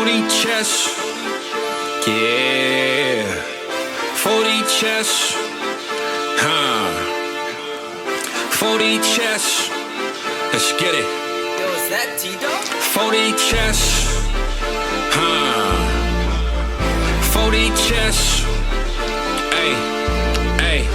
40 chess. Yeah. 40 chess. 40 chess. Let's get it. Yo, is that T-Dog? 40 chess. 40 chess. Hey.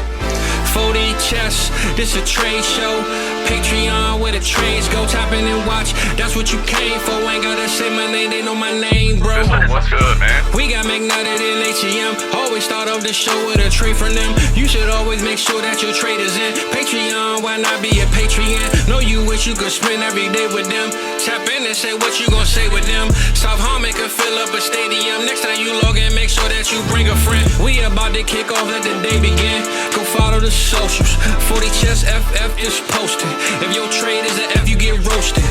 40 chess. This a trade show. Patreon where the trades go. Tap in and watch. That's what you came for. Ain't gotta say my name. They know my name, bro. What's good, man? We got McNutted in ATM. Always start off the show with a trade from them. You should always make sure that your trade is in Patreon. Why not be a Patreon? Know you wish you could spend every day with them. Tap in and say what you gonna say with them. South Harmon can fill up a stadium. Next time you log in, make sure that you bring a friend. We about to kick off, let the day begin. Go follow the socials. 40 Chess FF is posted. If your trade is an F, you get roasted.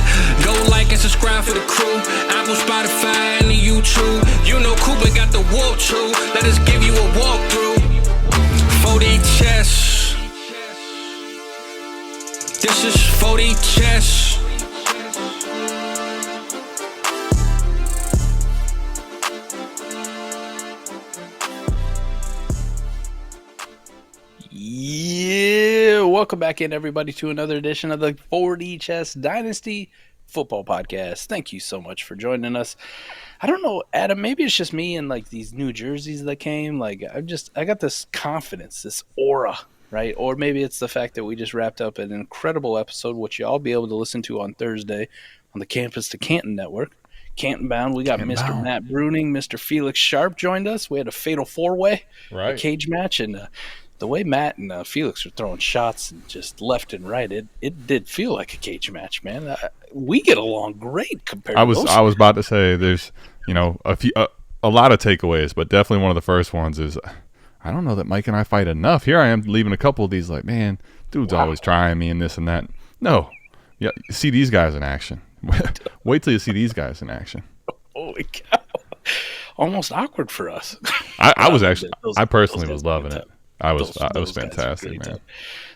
Go like and subscribe for the crew. Apple, Spotify, and the YouTube. You know Cooper got the walk too. Let us give you a walkthrough. 40 Chess. This is 40 Chess. Yeah, welcome back in, everybody, to another edition of the 40 Chess Dynasty Football Podcast. Thank you so much for joining us. I don't know, Adam, maybe it's just me and like these new jerseys that came. Like I got this confidence, this aura, right? Or maybe it's the fact that we just wrapped up an incredible episode, which y'all be able to listen to on Thursday on the Campus to Canton Network. Canton Bound, we got Mr. Matt Bruning, Mr. Felix Sharp joined us. We had a fatal four-way, a cage match, and the way Matt and Felix were throwing shots and just left and right, it did feel like a cage match, man. We get along great compared to those. I was about to say there's, a lot of takeaways, but definitely one of the first ones is I don't know that Mike and I fight enough. Here I am leaving a couple of these like, man, dude's always trying me and this and that. No. Yeah, see these guys in action. Wait till you see these guys in action. Holy cow. Almost awkward for us. I personally was loving it. It was fantastic, man.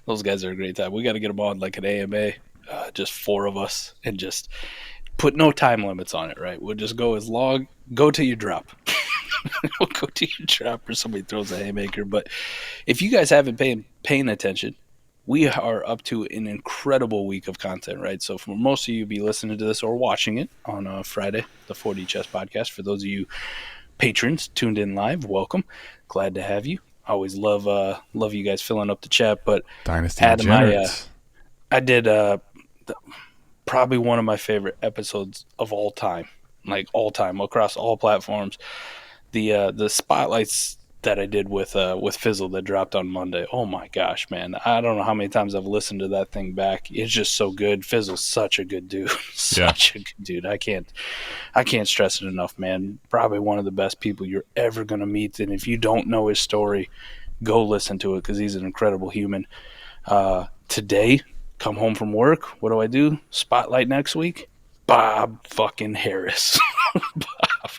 Those guys are a great time. We got to get them on like an AMA, just four of us, and just put no time limits on it, right? We'll just go as long, go till you drop. We'll go till you drop or somebody throws a haymaker. But if you guys haven't paying attention, we are up to an incredible week of content, right? So for most of you be listening to this or watching it on Friday, the 40 Chess Podcast. For those of you patrons tuned in live, welcome. Glad to have you. I always love you guys filling up the chat. But Dynasty Adam, I did probably one of my favorite episodes of all time, across all platforms. The spotlights that I did with Fizzle that dropped on Monday. Oh my gosh, man! I don't know how many times I've listened to that thing back. It's just so good. Fizzle's such a good dude. Such a good dude. I can't stress it enough, man. Probably one of the best people you're ever gonna meet. And if you don't know his story, go listen to it because he's an incredible human. Today, come home from work. What do? Spotlight next week. Bob fucking Harris. Bob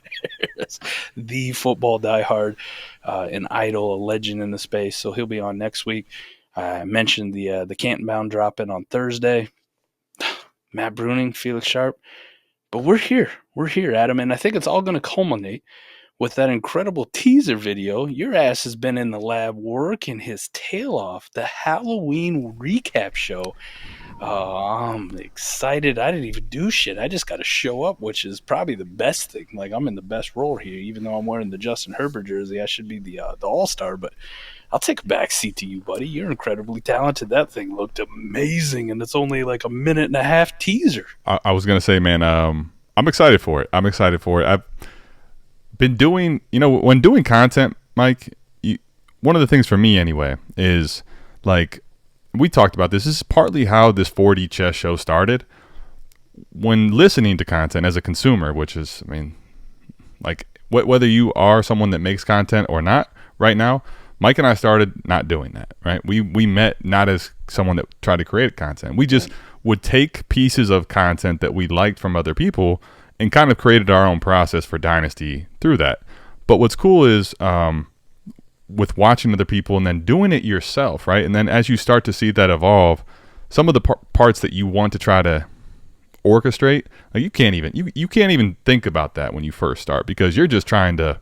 Harris, the football diehard, an idol, a legend in the space. So he'll be on next week. I mentioned the Canton Bound dropping on Thursday. Matt Bruning, Felix Sharp. But we're here. We're here, Adam. And I think it's all going to culminate with that incredible teaser video. Your ass has been in the lab working his tail off. The Halloween recap show. I'm excited. I didn't even do shit. I just got to show up, which is probably the best thing. Like, I'm in the best role here. Even though I'm wearing the Justin Herbert jersey, I should be the all-star. But I'll take a back seat to you, buddy. You're incredibly talented. That thing looked amazing, and it's only like a minute and a half teaser. I was going to say, man, I'm excited for it. I've been doing, when doing content, Mike, one of the things for me anyway is like, we talked about this. This is partly how this 40 Chess show started. When listening to content as a consumer, which is, whether you are someone that makes content or not, right now, Mike and I started not doing that, right? We met not as someone that tried to create content. We just would take pieces of content that we liked from other people and kind of created our own process for Dynasty through that. But what's cool is with watching other people and then doing it yourself, right? And then as you start to see that evolve, some of the parts that you want to try to orchestrate, like you can't even think about that when you first start, because you're just trying to,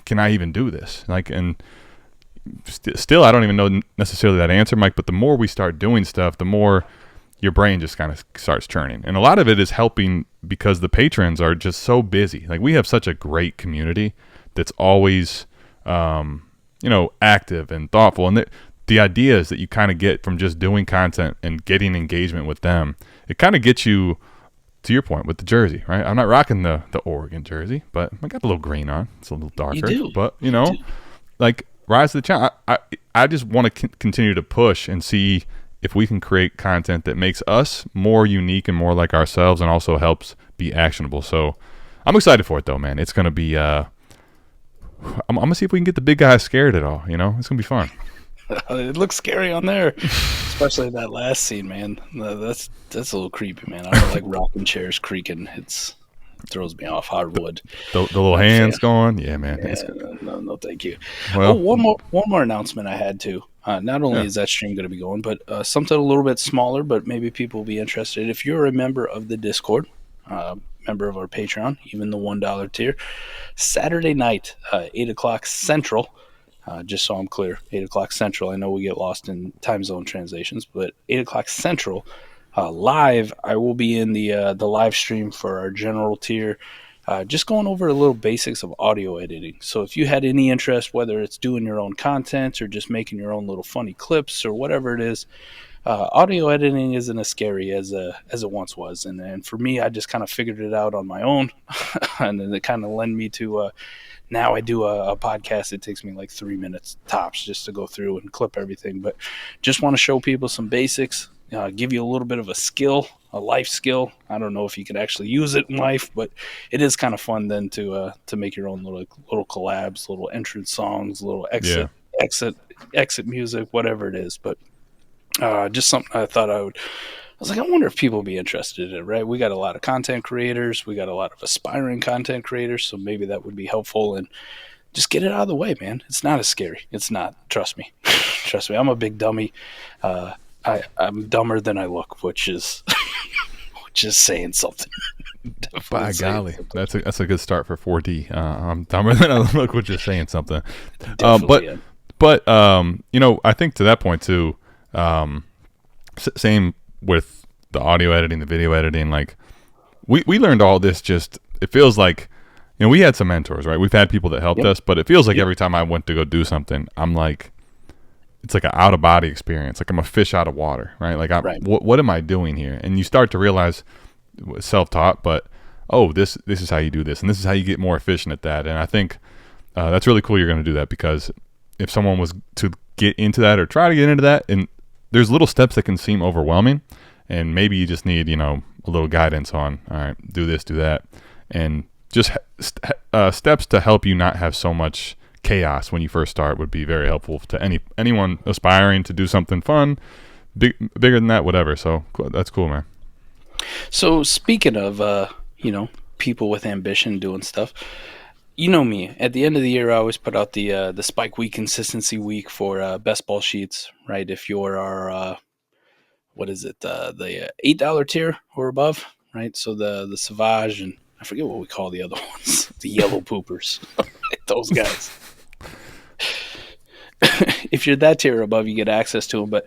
can I even do this? Like, and still, I don't even know necessarily that answer, Mike. But the more we start doing stuff, the more your brain just kind of starts churning. And a lot of it is helping because the patrons are just so busy. Like, we have such a great community that's always, active and thoughtful. And the ideas that you kind of get from just doing content and getting engagement with them, it kind of gets you, to your point, with the jersey, right? I'm not rocking the Oregon jersey, but I got a little green on. It's a little darker. You do. But, like, rise to the challenge. I just want to continue to push and see if we can create content that makes us more unique and more like ourselves, and also helps be actionable. So I'm excited for it, though, man. It's going to be I'm going to see if we can get the big guys scared at all. It's going to be fun. It looks scary on there, especially that last scene, man. That's a little creepy, man. I don't like rocking chairs creaking. It throws me off. Hardwood. The little hands going. Yeah, man. Yeah, no, thank you. Well, one more announcement I had too. Not only is that stream going to be going, but something a little bit smaller, but maybe people will be interested. If you're a member of the Discord, member of our Patreon, even the $1 tier, Saturday night, 8 o'clock Central, just so I'm clear, 8 o'clock Central. I know we get lost in time zone translations, but 8 o'clock Central, live, I will be in the live stream for our general tier, just going over a little basics of audio editing. So if you had any interest, whether it's doing your own content or just making your own little funny clips or whatever it is, audio editing isn't as scary as it once was. And for me, I just kind of figured it out on my own. And then it kind of led me to now I do a podcast. It takes me like 3 minutes tops just to go through and clip everything. But just want to show people some basics, give you a little bit of a skill, a life skill. I don't know if you can actually use it in life, but it is kind of fun then to make your own little collabs, little entrance songs, little exit music, whatever it is. But just something I thought I was like, I wonder if people would be interested in it, right? We got a lot of content creators. We got a lot of aspiring content creators, so maybe that would be helpful. And just get it out of the way, man. It's not as scary. It's not. Trust me. Trust me. I'm a big dummy. I'm dumber than I look, which is saying something. By golly, that's a good start for 4D. I'm dumber than I look, which is saying something. But I think to that point too. Same with the audio editing, the video editing. Like we learned all this. Just it feels like we had some mentors, right? We've had people that helped us, but it feels like every time I went to go do something, I'm like, it's like an out of body experience. Like I'm a fish out of water, right? Like what am I doing here? And you start to realize, self-taught, but this is how you do this, and this is how you get more efficient at that. And I think that's really cool. You're going to do that, because if someone was to get into that or try to get into that, and there's little steps that can seem overwhelming, and maybe you just need, a little guidance on, all right, do this, do that, and just steps to help you not have so much chaos when you first start would be very helpful to anyone aspiring to do something fun, bigger than that, whatever. So that's cool, man. So speaking of, people with ambition doing stuff, you know me. At the end of the year, I always put out the Spike Week Consistency Week for Bestball sheets, right? If you're our, the $8 tier or above, right? So the Savage, and I forget what we call the other ones, the yellow poopers, those guys. If you're that tier above, you get access to them. But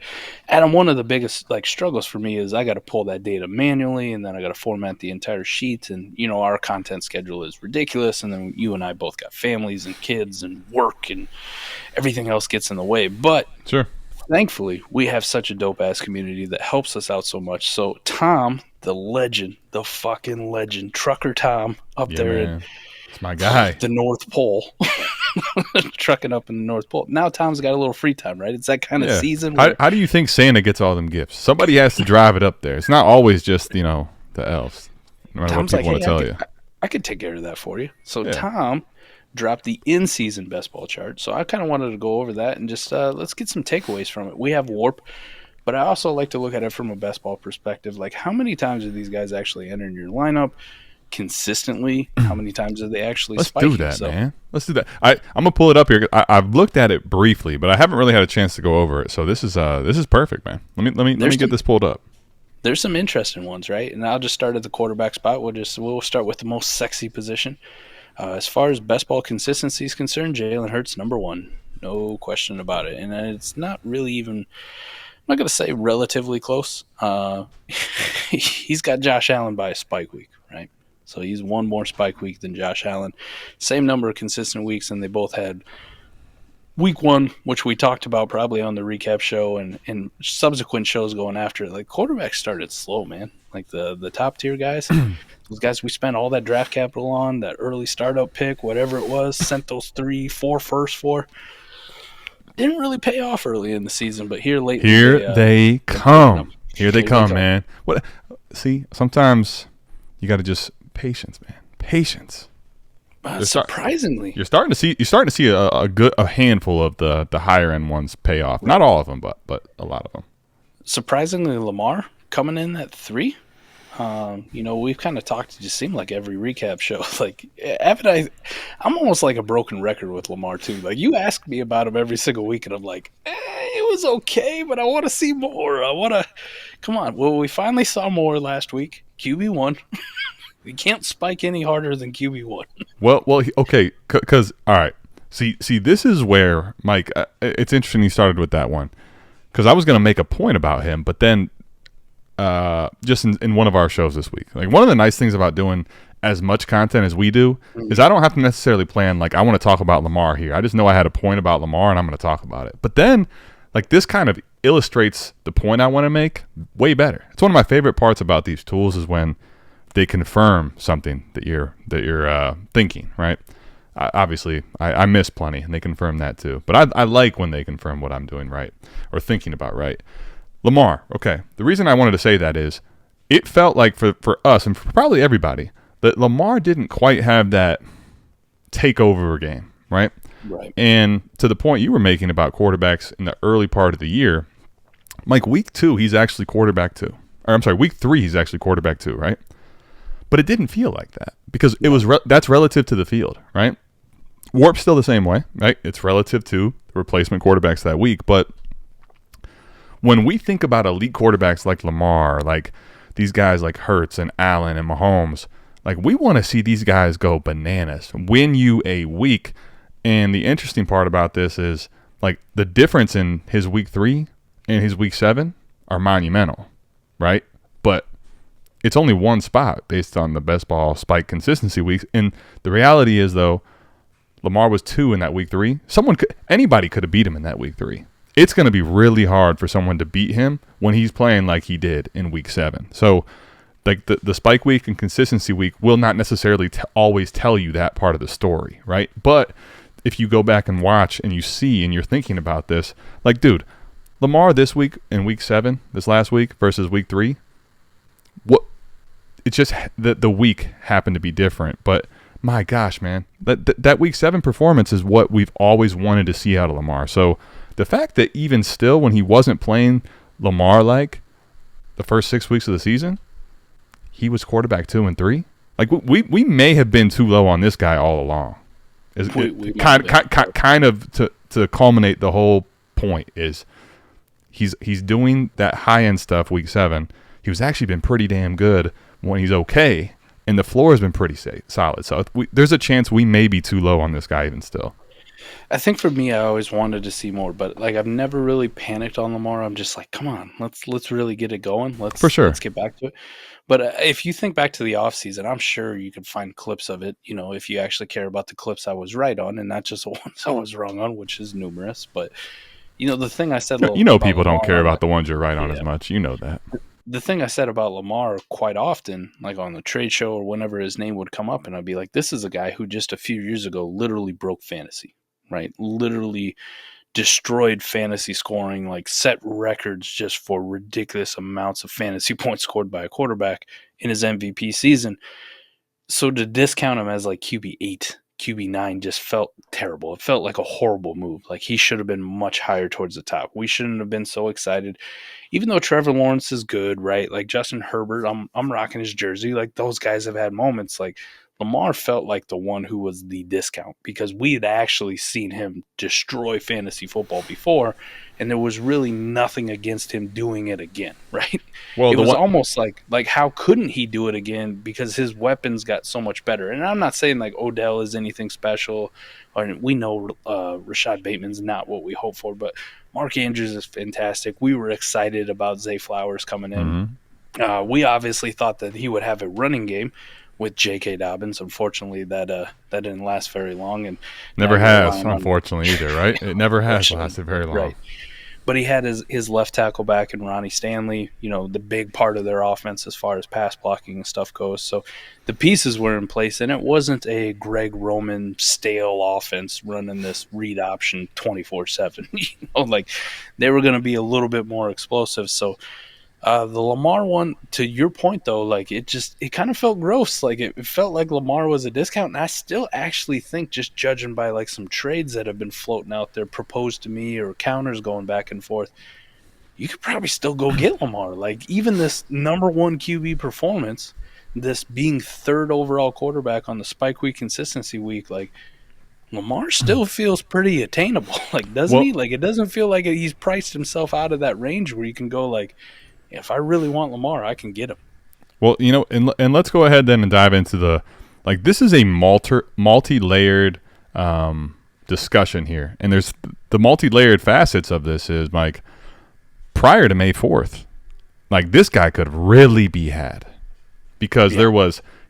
Adam, one of the biggest struggles for me is I got to pull that data manually, and then I got to format the entire sheet. And our content schedule is ridiculous, and then you and I both got families and kids and work, and everything else gets in the way. But sure, thankfully, we have such a dope ass community that helps us out so much. So Tom, the legend, the fucking legend, Trucker Tom, up there. Man. It's my guy. The North Pole. Trucking up in the North Pole. Now Tom's got a little free time, right? It's that kind of season. How do you think Santa gets all them gifts? Somebody has to drive it up there. It's not always just, the elves. No matter Tom's what people want to tell you. I could take care of that for you. So Tom dropped the in-season best ball chart. So I kind of wanted to go over that and just let's get some takeaways from it. We have Warp, but I also like to look at it from a best ball perspective. Like, how many times are these guys actually entering your lineup consistently? How many times are they actually spiking? Let's do that, man. Let's do that. I'm gonna pull it up here. I've looked at it briefly, but I haven't really had a chance to go over it. So this is perfect, man. Let me get this pulled up. there's some interesting ones, right? And I'll just start at the quarterback spot. We'll start with the most sexy position. As far as best ball consistency is concerned, Jalen Hurts number one, no question about it. And it's not really even, I'm not going to say relatively close. He's got Josh Allen by a spike week, right? So he's one more spike week than Josh Allen. Same number of consistent weeks, and they both had week one, which we talked about probably on the recap show and subsequent shows going after it. Like, quarterbacks started slow, man. Like the top tier guys, those guys we spent all that draft capital on, that early startup pick, whatever it was, sent those 3-4 firsts for. Didn't really pay off early in the season, but here lately, they come. Here they come, man. What? See, sometimes you got to just patience, man. Patience. Surprisingly, you're starting to see a handful of the higher end ones pay off. Not all of them, but a lot of them. Surprisingly, Lamar coming in at 3. We've kind of talked. It just seemed like every recap show. Like, I'm almost like a broken record with Lamar too. Like, you ask me about him every single week, and I'm like, it was okay, but I want to see more. Come on. Well, we finally saw more last week. QB1. We can't spike any harder than QB1. Well, okay, because all right. See, this is where Mike. It's interesting you started with that one, because I was going to make a point about him, but then just in one of our shows this week, like, one of the nice things about doing as much content as we do is I don't have to necessarily plan, like, I want to talk about Lamar here. I just know I had a point about Lamar and I'm going to talk about it. But then, like, this kind of illustrates the point I want to make way better. It's one of my favorite parts about these tools is when they confirm something that you're thinking, right? Obviously, I miss plenty, and they confirm that too. But I like when they confirm what I'm doing right or thinking about right. Lamar, okay. The reason I wanted to say that is it felt like for us and for probably everybody that Lamar didn't quite have that takeover game, right? Right. And to the point you were making about quarterbacks in the early part of the year, Mike, week 2, he's actually quarterback 2. Or I'm sorry, week 3, he's actually quarterback 2, right? But it didn't feel like that because it was that's relative to the field, right? Warp's still the same way, right? It's relative to the replacement quarterbacks that week. But when we think about elite quarterbacks like Lamar, like these guys like Hurts and Allen and Mahomes, like, we want to see these guys go bananas, win you a week. And the interesting part about this is, like, the difference in his week 3 and his week 7 are monumental, right? But it's only one spot based on the best ball spike consistency weeks. And the reality is, though, Lamar was 2 in that week 3. Anybody could have beat him in that week 3. It's going to be really hard for someone to beat him when he's playing like he did in week 7. So, like, the spike week and consistency week will not necessarily always tell you that part of the story, right? But if you go back and watch and you see and you're thinking about this, like, dude, Lamar this week in week 7, this last week versus week 3, it's just the week happened to be different. But my gosh, man, that week 7 performance is what we've always wanted to see out of Lamar. So the fact that even still, when he wasn't playing Lamar like the first 6 weeks of the season, he was quarterback 2 and 3. Like, we may have been too low on this guy all along. Kind of to culminate the whole point is he's doing that high end stuff week 7. He was actually been pretty damn good when he's okay, and the floor has been pretty solid. So there's a chance we may be too low on this guy even still. I think for me, I always wanted to see more, but, like, I've never really panicked on Lamar. I'm just like, come on, let's really get it going. Let's get back to it. But if you think back to the offseason, I'm sure you could find clips of it, if you actually care about the clips I was right on and not just the ones I was wrong on, which is numerous. But, the thing I said, people don't care about the ones you're right on as much. You know that. The thing I said about Lamar quite often, like on the trade show or whenever his name would come up, and I'd be like, this is a guy who just a few years ago literally broke fantasy, right? Literally destroyed fantasy scoring, like set records just for ridiculous amounts of fantasy points scored by a quarterback in his MVP season. So to discount him as like QB8, QB9 just felt terrible. It felt like a horrible move. Like, he should have been much higher towards the top. We shouldn't have been so excited. Even though Trevor Lawrence is good, right? Like, Justin Herbert, I'm rocking his jersey. Like, those guys have had moments. Like, Lamar felt like the one who was the discount because we had actually seen him destroy fantasy football before, and there was really nothing against him doing it again, right? Well, it was almost like how couldn't he do it again because his weapons got so much better. And I'm not saying like Odell is anything special, or we know Rashad Bateman's not what we hope for, but Mark Andrews is fantastic. We were excited about Zay Flowers coming in. Mm-hmm. We obviously thought that he would have a running game with J.K. Dobbins. Unfortunately, that didn't last very long, and never has, unfortunately, either, right? It never has lasted very long. Right. But he had his left tackle back in Ronnie Stanley, the big part of their offense as far as pass blocking and stuff goes. So the pieces were in place, and it wasn't a Greg Roman stale offense running this read option 24/7. Like they were going to be a little bit more explosive. So the Lamar one, to your point though, like it kind of felt gross. Like it felt like Lamar was a discount, and I still actually think, just judging by like some trades that have been floating out there, proposed to me or counters going back and forth, you could probably still go get Lamar. Like even this number one QB performance, this being third overall quarterback on the spike week consistency week, like Lamar still feels pretty attainable. Like doesn't he? Like it doesn't feel like he's priced himself out of that range where you can go like, if I really want Lamar, I can get him. Well, and let's go ahead then and dive into this is a multi-layered discussion here. And there's the multi-layered facets of this is, Mike, prior to May 4th, like this guy could really be had because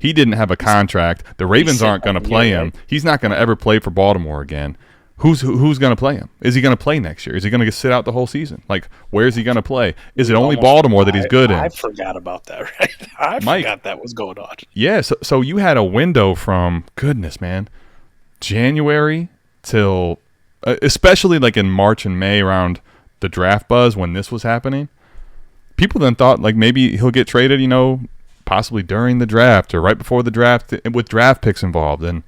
he didn't have a contract. The Ravens aren't going to play him. Right? He's not going to ever play for Baltimore again. Who's going to play him? Is he going to play next year? Is he going to sit out the whole season? Like, where is he going to play? Is it only Baltimore that he's good in? I forgot about that, right? I forgot that was going on. Yeah, so you had a window from, goodness, man, January till, especially like in March and May around the draft buzz when this was happening. People then thought like maybe he'll get traded, possibly during the draft or right before the draft with draft picks involved. And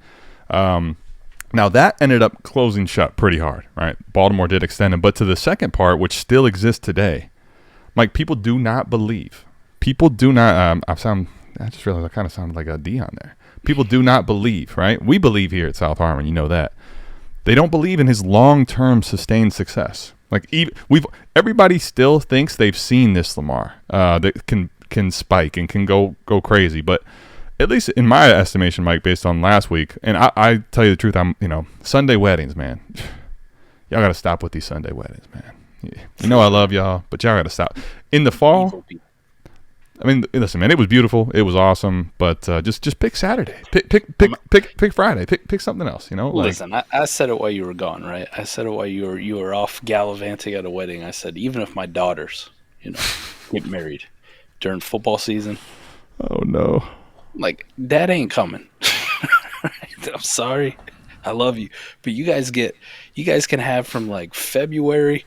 now, that ended up closing shut pretty hard, right? Baltimore did extend him. But to the second part, which still exists today, Mike, people do not believe. People do not I just realized I kind of sounded like a Dion there. People do not believe, right? We believe here at South Harmon, you know that. They don't believe in his long-term sustained success. Like everybody still thinks they've seen this Lamar that can spike and can go crazy, but at least in my estimation, Mike, based on last week, and I tell you the truth, I'm, Sunday weddings, man. Y'all got to stop with these Sunday weddings, man. I love y'all, but y'all got to stop. In the fall, I mean, listen, man, it was beautiful. It was awesome, but just pick Saturday. Pick Friday. Pick something else, Listen, I said it while you were gone, right? I said it while you were off gallivanting at a wedding. I said, even if my daughters, get married during football season. Oh, no. Like, that ain't coming. I'm sorry. I love you. But you guys can have from like February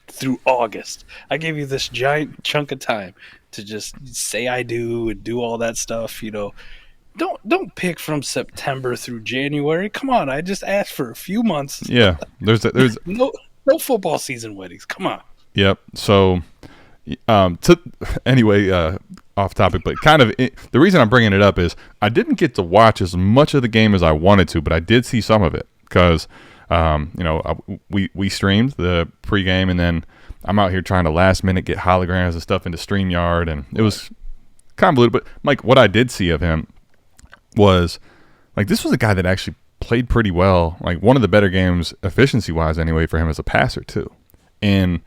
through August. I gave you this giant chunk of time to just say I do and do all that stuff, Don't pick from September through January. Come on, I just asked for a few months. Yeah. There's no football season weddings. Come on. Yep. So off topic, but the reason I'm bringing it up is I didn't get to watch as much of the game as I wanted to, but I did see some of it because, we streamed the pregame, and then I'm out here trying to last minute get holograms and stuff into StreamYard, and it was convoluted. But Mike, what I did see of him was like this was a guy that actually played pretty well, like one of the better games efficiency wise anyway for him as a passer too. And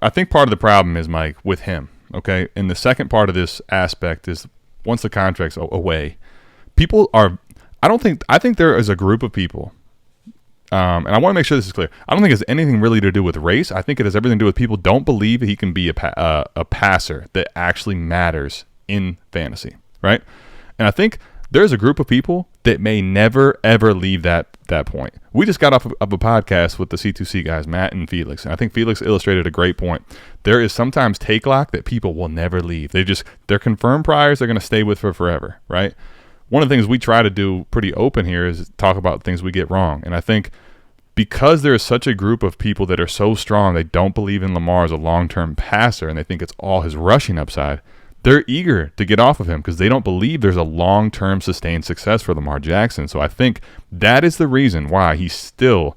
I think part of the problem is, Mike, with him. Okay, and the second part of this aspect is once the contract's away, I think there is a group of people, and I want to make sure this is clear. I don't think it has anything really to do with race. I think it has everything to do with people don't believe he can be a passer that actually matters in fantasy, right? And I think there's a group of people that may never, ever leave that point. We just got off of a podcast with the C2C guys, Matt and Felix, and I think Felix illustrated a great point. There is sometimes take lock that people will never leave. They're confirmed priors they're going to stay with for forever, right? One of the things we try to do pretty open here is talk about things we get wrong. And I think because there is such a group of people that are so strong, they don't believe in Lamar as a long-term passer, and they think it's all his rushing upside, they're eager to get off of him because they don't believe there's a long-term sustained success for Lamar Jackson. So I think that is the reason why he still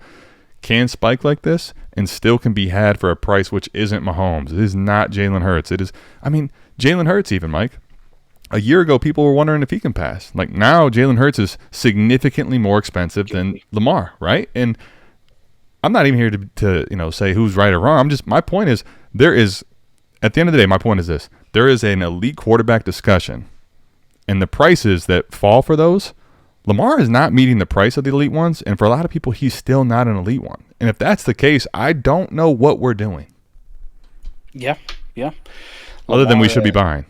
can spike like this and still can be had for a price which isn't Mahomes. It is not Jalen Hurts. It is, I mean, Jalen Hurts even, Mike. A year ago, people were wondering if he can pass. Like now, Jalen Hurts is significantly more expensive than Lamar, right? And I'm not even here to say who's right or wrong. My point is, at the end of the day, my point is this. There is an elite quarterback discussion, and the prices that fall for those, Lamar is not meeting the price of the elite ones, and for a lot of people, he's still not an elite one. And if that's the case, I don't know what we're doing. Yeah. Other than we should be buying.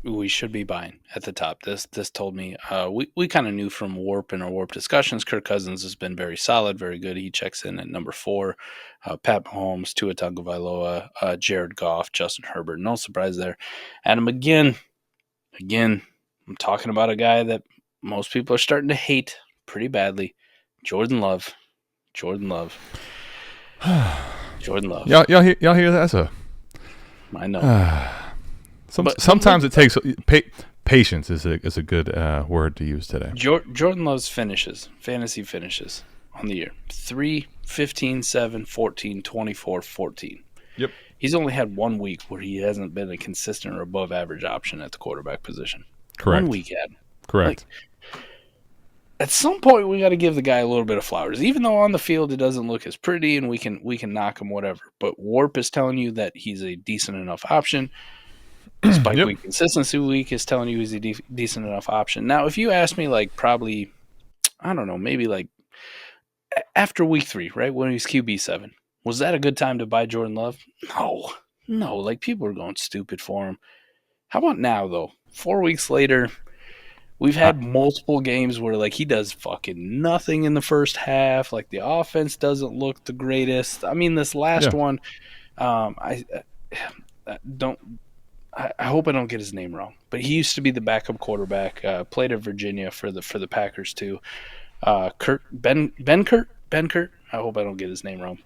We should be buying at the top. This told me we kind of knew from Warp and our Warp discussions. Kirk Cousins has been very solid, very good. He checks in at number 4. Pat Mahomes, Tua Tagovailoa, Jared Goff, Justin Herbert. No surprise there. Adam, again, I'm talking about a guy that most people are starting to hate pretty badly. Jordan Love. Jordan Love. Y'all hear that? So, I know. Sometimes it takes patience is a good word to use today. Jordan Love's fantasy finishes on the year: 3, 15, 7, 14, 24, 14. Yep. He's only had 1 week where he hasn't been a consistent or above average option at the quarterback position. Correct. 1 week had. Correct. At some point, we got to give the guy a little bit of flowers, even though on the field it doesn't look as pretty, and we can knock him whatever. But Warp is telling you that he's a decent enough option. Spike Week Consistency Week is telling you he's a decent enough option. Now, if you ask me, probably, I don't know, maybe after week 3, right, when he's QB7, was that a good time to buy Jordan Love? No. People are going stupid for him. How about now, though? 4 weeks later, we've had multiple games where, he does fucking nothing in the first half. The offense doesn't look the greatest. I mean, this last one, I hope I don't get his name wrong, but he used to be the backup quarterback. Played at Virginia for the Packers too. Ben Kurt. I hope I don't get his name wrong.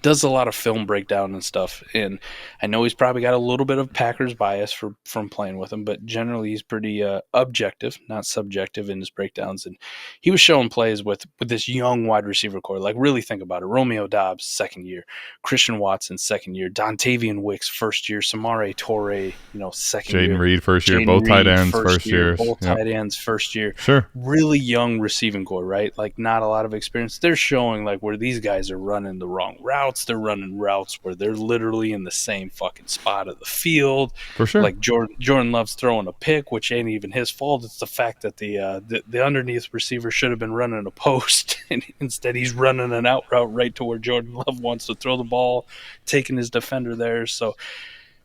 Does a lot of film breakdown and stuff, and I know he's probably got a little bit of Packers bias from playing with him, but generally he's pretty objective, not subjective in his breakdowns. And he was showing plays with this young wide receiver core. Really think about it: Romeo Doubs, second year; Christian Watson, second year; Dontavian Wicks, first year; Samare Torre, second year; Jaden Reed, first year; both tight ends, first year; both tight ends, first year. Sure. Really young receiving core, right? Not a lot of experience. They're showing where these guys are running the wrong routes. They're running routes where they're literally in the same fucking spot of the field. For sure. Jordan Love's throwing a pick, which ain't even his fault. It's the fact that the underneath receiver should have been running a post, and instead he's running an out route right to where Jordan Love wants to throw the ball, taking his defender there. So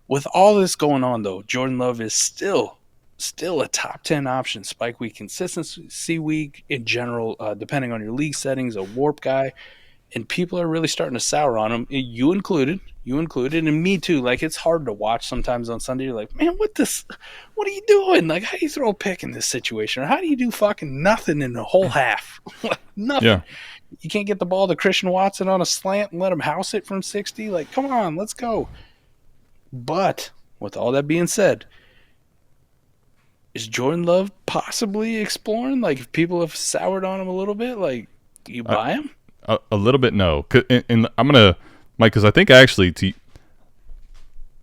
with all this going on, though, Jordan Love is still a top 10 option. Spike Week Consistency Week in general, depending on your league settings, a Warp guy. And people are really starting to sour on him, you included, and me too. It's hard to watch sometimes on Sunday. You're like, man, what are you doing? How do you throw a pick in this situation? Or how do you do fucking nothing in the whole half? Nothing. Yeah. You can't get the ball to Christian Watson on a slant and let him house it from 60? Come on, let's go. But with all that being said, is Jordan Love possibly exploring? If people have soured on him a little bit, you buy him? A little bit, no. And I'm going to, Mike, because I think actually,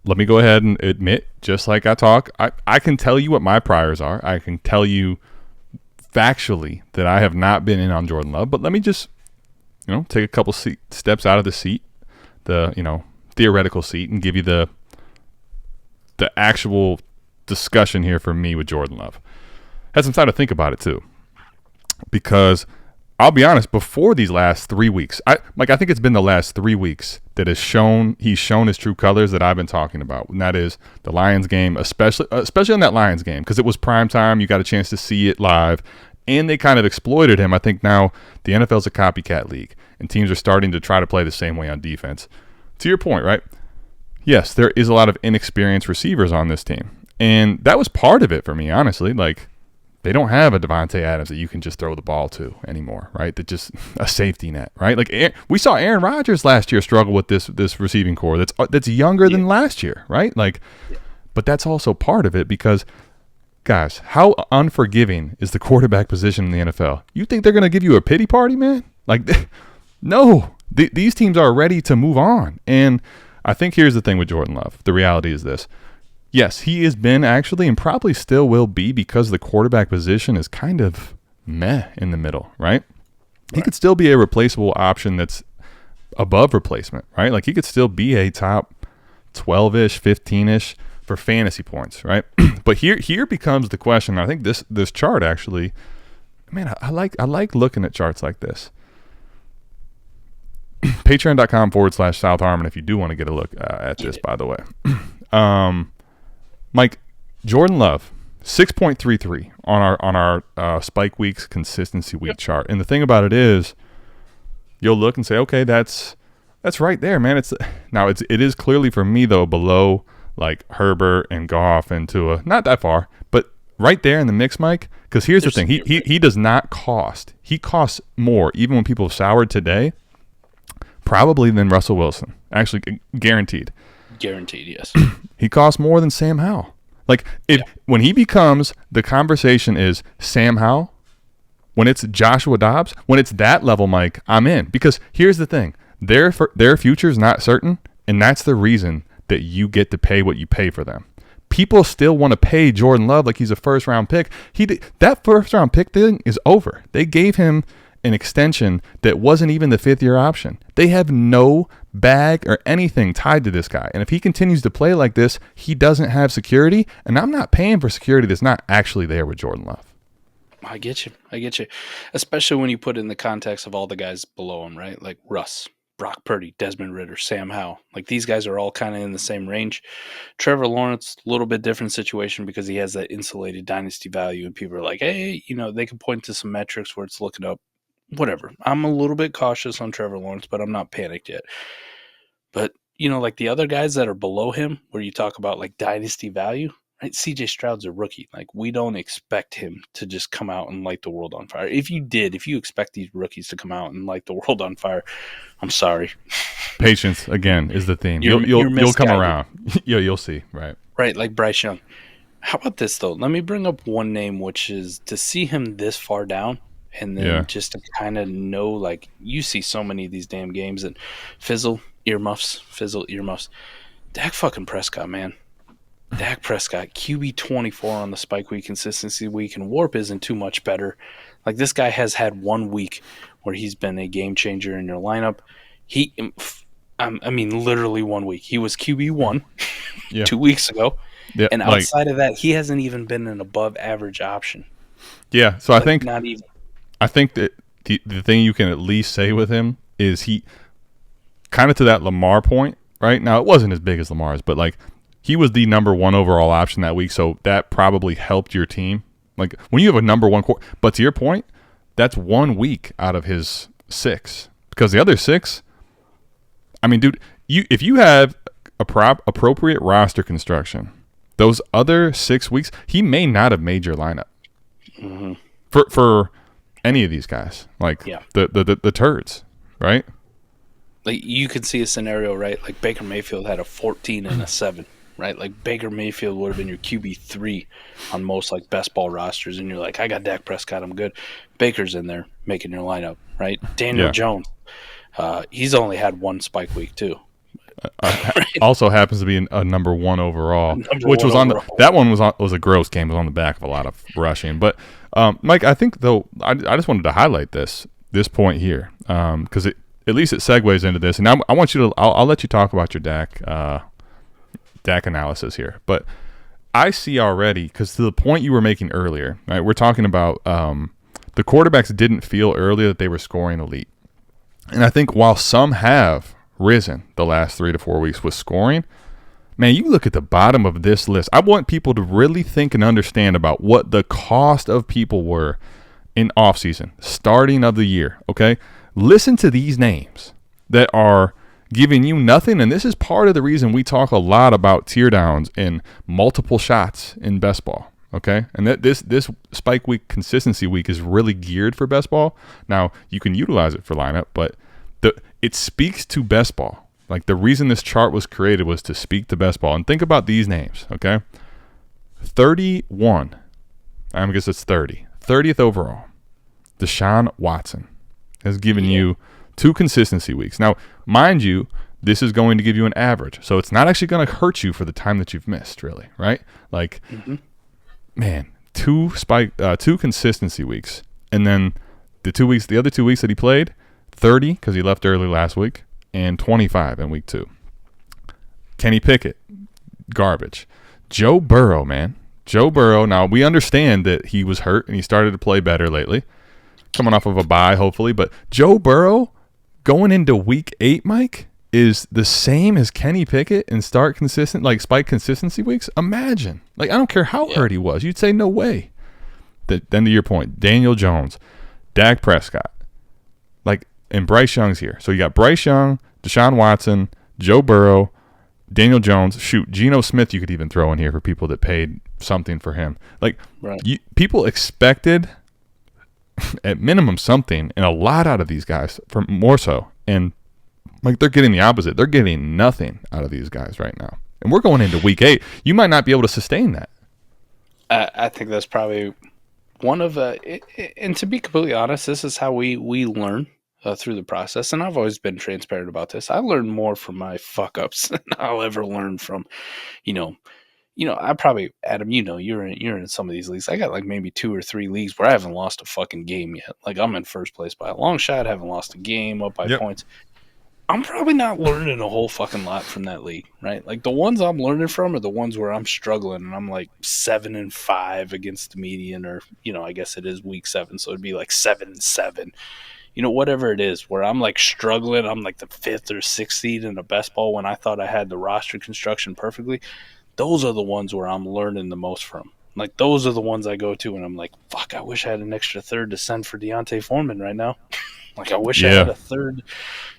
let me go ahead and admit, just like I talk, I can tell you what my priors are. I can tell you factually that I have not been in on Jordan Love, but let me just, take a couple steps out of the seat, the, theoretical seat, and give you the actual discussion here for me with Jordan Love. Had some time to think about it too, because I'll be honest, before these last 3 weeks, I think it's been the last 3 weeks that he's shown his true colors that I've been talking about. And that is the Lions game, especially on that Lions game, because it was prime time. You got a chance to see it live, and they kind of exploited him. I think now the NFL's a copycat league, and teams are starting to try to play the same way on defense. To your point, right? Yes, there is a lot of inexperienced receivers on this team, and that was part of it for me, honestly. They don't have a Devontae Adams that you can just throw the ball to anymore, right? That just a safety net, right? We saw Aaron Rodgers last year struggle with this receiving core that's younger than last year, right? But But that's also part of it because, guys, how unforgiving is the quarterback position in the NFL? You think they're going to give you a pity party, man? Like, no. These teams are ready to move on. And I think here's the thing with Jordan Love. The reality is this. Yes, he has been actually and probably still will be because the quarterback position is kind of meh in the middle, right? He could still be a replaceable option that's above replacement, right? Like he could still be a top 12-ish, 15-ish for fantasy points, right? But here becomes the question. I think this chart actually, man, I like looking at charts like this. Patreon.com/South Harmon if you do want to get a look at this, by the way. Mike, Jordan Love, 6.33 on our Spike Weeks consistency week chart. And the thing about it is, you'll look and say, okay, that's right there, man. It is clearly for me though below like Herbert and Goff and Tua, not that far, but right there in the mix, Mike. Because here's the thing, he does not cost. He costs more, even when people have soured today, probably than Russell Wilson. Actually, guaranteed. Guaranteed, yes. He costs more than Sam Howell. Like when he becomes, the conversation is Sam Howell. When it's Joshua Dobbs, when it's that level, Mike, I'm in. Because here's the thing, their future is not certain, and that's the reason that you get to pay what you pay for them. People still want to pay Jordan Love like he's a first-round pick. That first-round pick thing is over. They gave him an extension that wasn't even the fifth-year option. They have no bag or anything tied to this guy. And if he continues to play like this, he doesn't have security. And I'm not paying for security that's not actually there with Jordan Love. I get you. Especially when you put it in the context of all the guys below him, right? Like Russ, Brock Purdy, Desmond Ridder, Sam Howell. Like these guys are all kind of in the same range. Trevor Lawrence, a little bit different situation because he has that insulated dynasty value. And people are like, hey, they can point to some metrics where it's looking up. Whatever. I'm a little bit cautious on Trevor Lawrence, but I'm not panicked yet. But, like the other guys that are below him, where you talk about like dynasty value, right? CJ Stroud's a rookie. Like we don't expect him to just come out and light the world on fire. If you expect these rookies to come out and light the world on fire, I'm sorry. Patience, again, is the theme. You'll come around. You'll see. Right. Right. Like Bryce Young. How about this though? Let me bring up one name, which is to see him this far down. And then just to kind of know, like, you see so many of these damn games and Fizzle earmuffs. Dak fucking Prescott, man. Dak Prescott, QB 24 on the Spike Week consistency week, and Warp isn't too much better. Like, this guy has had 1 week where he's been a game changer in your lineup. Literally 1 week. He was QB1 2 weeks ago. Yeah, and outside of that, he hasn't even been an above average option. Yeah, so I think not even. I think that the thing you can at least say with him is he kind of to that Lamar point, right? Now, it wasn't as big as Lamar's, but like he was the number 1 overall option that week, so that probably helped your team. Like when you have a number 1 but to your point, that's 1 week out of his 6 because the other 6, I mean, dude, if you have appropriate roster construction, those other 6 weeks, he may not have made your lineup for any of these guys, like the turds, right? Like you could see a scenario, right? Like Baker Mayfield had a 14 and a 7, right? Like Baker Mayfield would have been your QB3 on most like best ball rosters, and you're like, I got Dak Prescott, I'm good. Baker's in there making your lineup, right? Daniel Jones, he's only had 1 Spike week too. Also happens to be a number 1 overall, which was on that one was a gross game. It was on the back of a lot of rushing, but Mike, I think though I just wanted to highlight this point here because at least it segues into this, and I want you to I'll let you talk about your Dak analysis here, but I see already because to the point you were making earlier, right? We're talking about the quarterbacks didn't feel earlier that they were scoring elite, and I think while some have risen the last 3 to 4 weeks with scoring, man, you look at the bottom of this list. I want people to really think and understand about what the cost of people were in offseason, starting of the year, okay? Listen to these names that are giving you nothing, and this is part of the reason we talk a lot about tear downs and multiple shots in best ball, okay? And that this Spike Week consistency week is really geared for best ball. Now, you can utilize it for lineup, but it speaks to best ball Like, the reason this chart was created was to speak to best ball. And think about these names, okay? 31. I guess it's 30. 30th overall. Deshaun Watson has given you 2 consistency weeks. Now, mind you, this is going to give you an average. So it's not actually going to hurt you for the time that you've missed, really, right? Like, man, 2 consistency weeks. And then the other 2 weeks that he played, 30 because he left early last week, and 25 in week 2. Kenny Pickett, garbage. Joe Burrow, man. Joe Burrow, now we understand that he was hurt and he started to play better lately. Coming off of a bye, hopefully. But Joe Burrow going into week 8, Mike, is the same as Kenny Pickett and spike consistency weeks. Imagine. Like, I don't care how hurt he was. You'd say no way. Then to your point, Daniel Jones, Dak Prescott, and Bryce Young's here. So you got Bryce Young, Deshaun Watson, Joe Burrow, Daniel Jones. Shoot, Geno Smith you could even throw in here for people that paid something for him. People expected at minimum something, and a lot out of these guys, for more so. And they're getting the opposite. They're getting nothing out of these guys right now. And we're going into week 8. You might not be able to sustain that. I think that's probably one of and to be completely honest, this is how we learn through the process. And I've always been transparent about this. I learn more from my fuck ups than I'll ever learn from, I probably, Adam, you're in some of these leagues. I got maybe 2 or 3 leagues where I haven't lost a fucking game yet. I'm in first place by a long shot, haven't lost a game, up by points. I'm probably not learning a whole fucking lot from that league, right? The ones I'm learning from are the ones where I'm struggling and I'm 7-5 against the median, or, I guess it is week 7. So it'd be 7-7, whatever it is, where I'm struggling. I'm the 5th or 6th seed in a best ball when I thought I had the roster construction perfectly. Those are the ones where I'm learning the most from. Those are the ones I go to and I'm fuck, I wish I had an extra third to send for Deontay Foreman right now. I wish I had a third,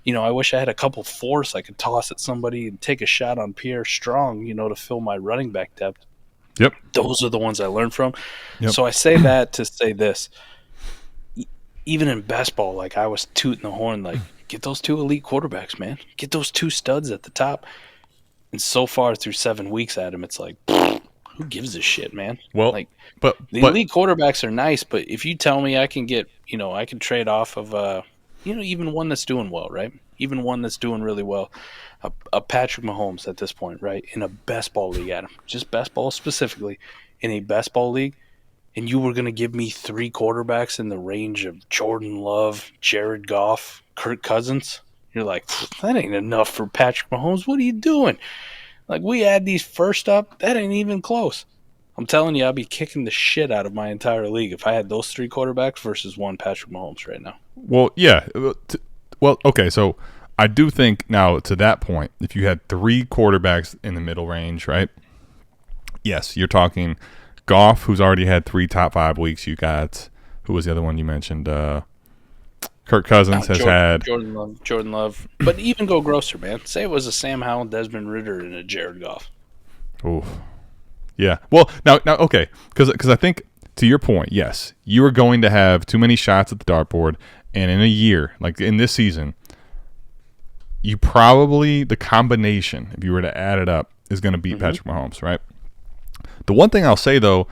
I wish I had a couple fourths I could toss at somebody and take a shot on Pierre Strong, to fill my running back depth. Yep. Those are the ones I learned from. Yep. So I say that to say this. Even in best ball, I was tooting the horn, get those 2 elite quarterbacks, man. Get those 2 studs at the top. And so far through 7 weeks, Adam, it's who gives a shit, man? Well, but elite quarterbacks are nice, but if you tell me I can get, I can trade off of, even one that's doing well, right? Even one that's doing really well, a Patrick Mahomes at this point, right? In a best ball league, Adam, just best ball specifically, in a best ball league, and you were going to give me 3 quarterbacks in the range of Jordan Love, Jared Goff, Kirk Cousins. You're that ain't enough for Patrick Mahomes. What are you doing? We add these first up, that ain't even close. I'm telling you, I'll be kicking the shit out of my entire league if I had those 3 quarterbacks versus 1 Patrick Mahomes right now. Well, yeah. Okay, so I do think now to that point, if you had 3 quarterbacks in the middle range, right? Yes, you're talking Goff, who's already had 3 top 5 weeks. You got, who was the other one you mentioned? Kirk Cousins has had Jordan Love, but even go grosser, man. Say it was a Sam Howell, Desmond Ridder, and a Jared Goff. Ooh, yeah. Well, now, okay, because I think to your point, yes, you are going to have too many shots at the dartboard, and in a year, in this season, you probably the combination, if you were to add it up, is going to beat Patrick Mahomes, right? The one thing I'll say though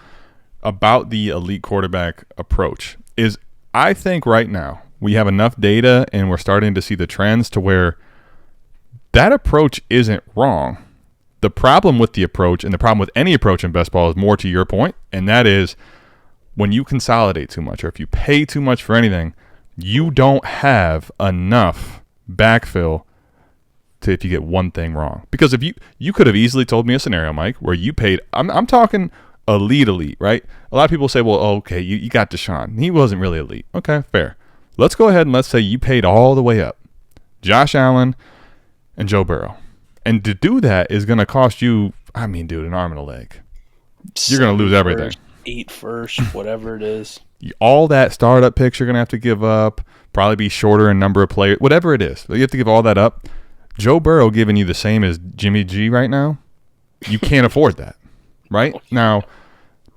about the elite quarterback approach is, I think right now we have enough data and we're starting to see the trends to where that approach isn't wrong. The problem with the approach, and the problem with any approach in best ball, is more to your point, and that is when you consolidate too much, or if you pay too much for anything, you don't have enough backfill to if you get one thing wrong. Because if you could have easily told me a scenario, Mike, where you paid, I'm talking elite, right? A lot of people say, well, okay, you got Deshaun. He wasn't really elite. Okay, fair. Let's go ahead and let's say you paid all the way up. Josh Allen and Joe Burrow. And to do that is going to cost you, an arm and a leg. You're going to lose everything. 8 first, whatever it is. All that startup picks you're going to have to give up, probably be shorter in number of players, whatever it is. You have to give all that up. Joe Burrow giving you the same as Jimmy G right now, you can't afford that, right? Now,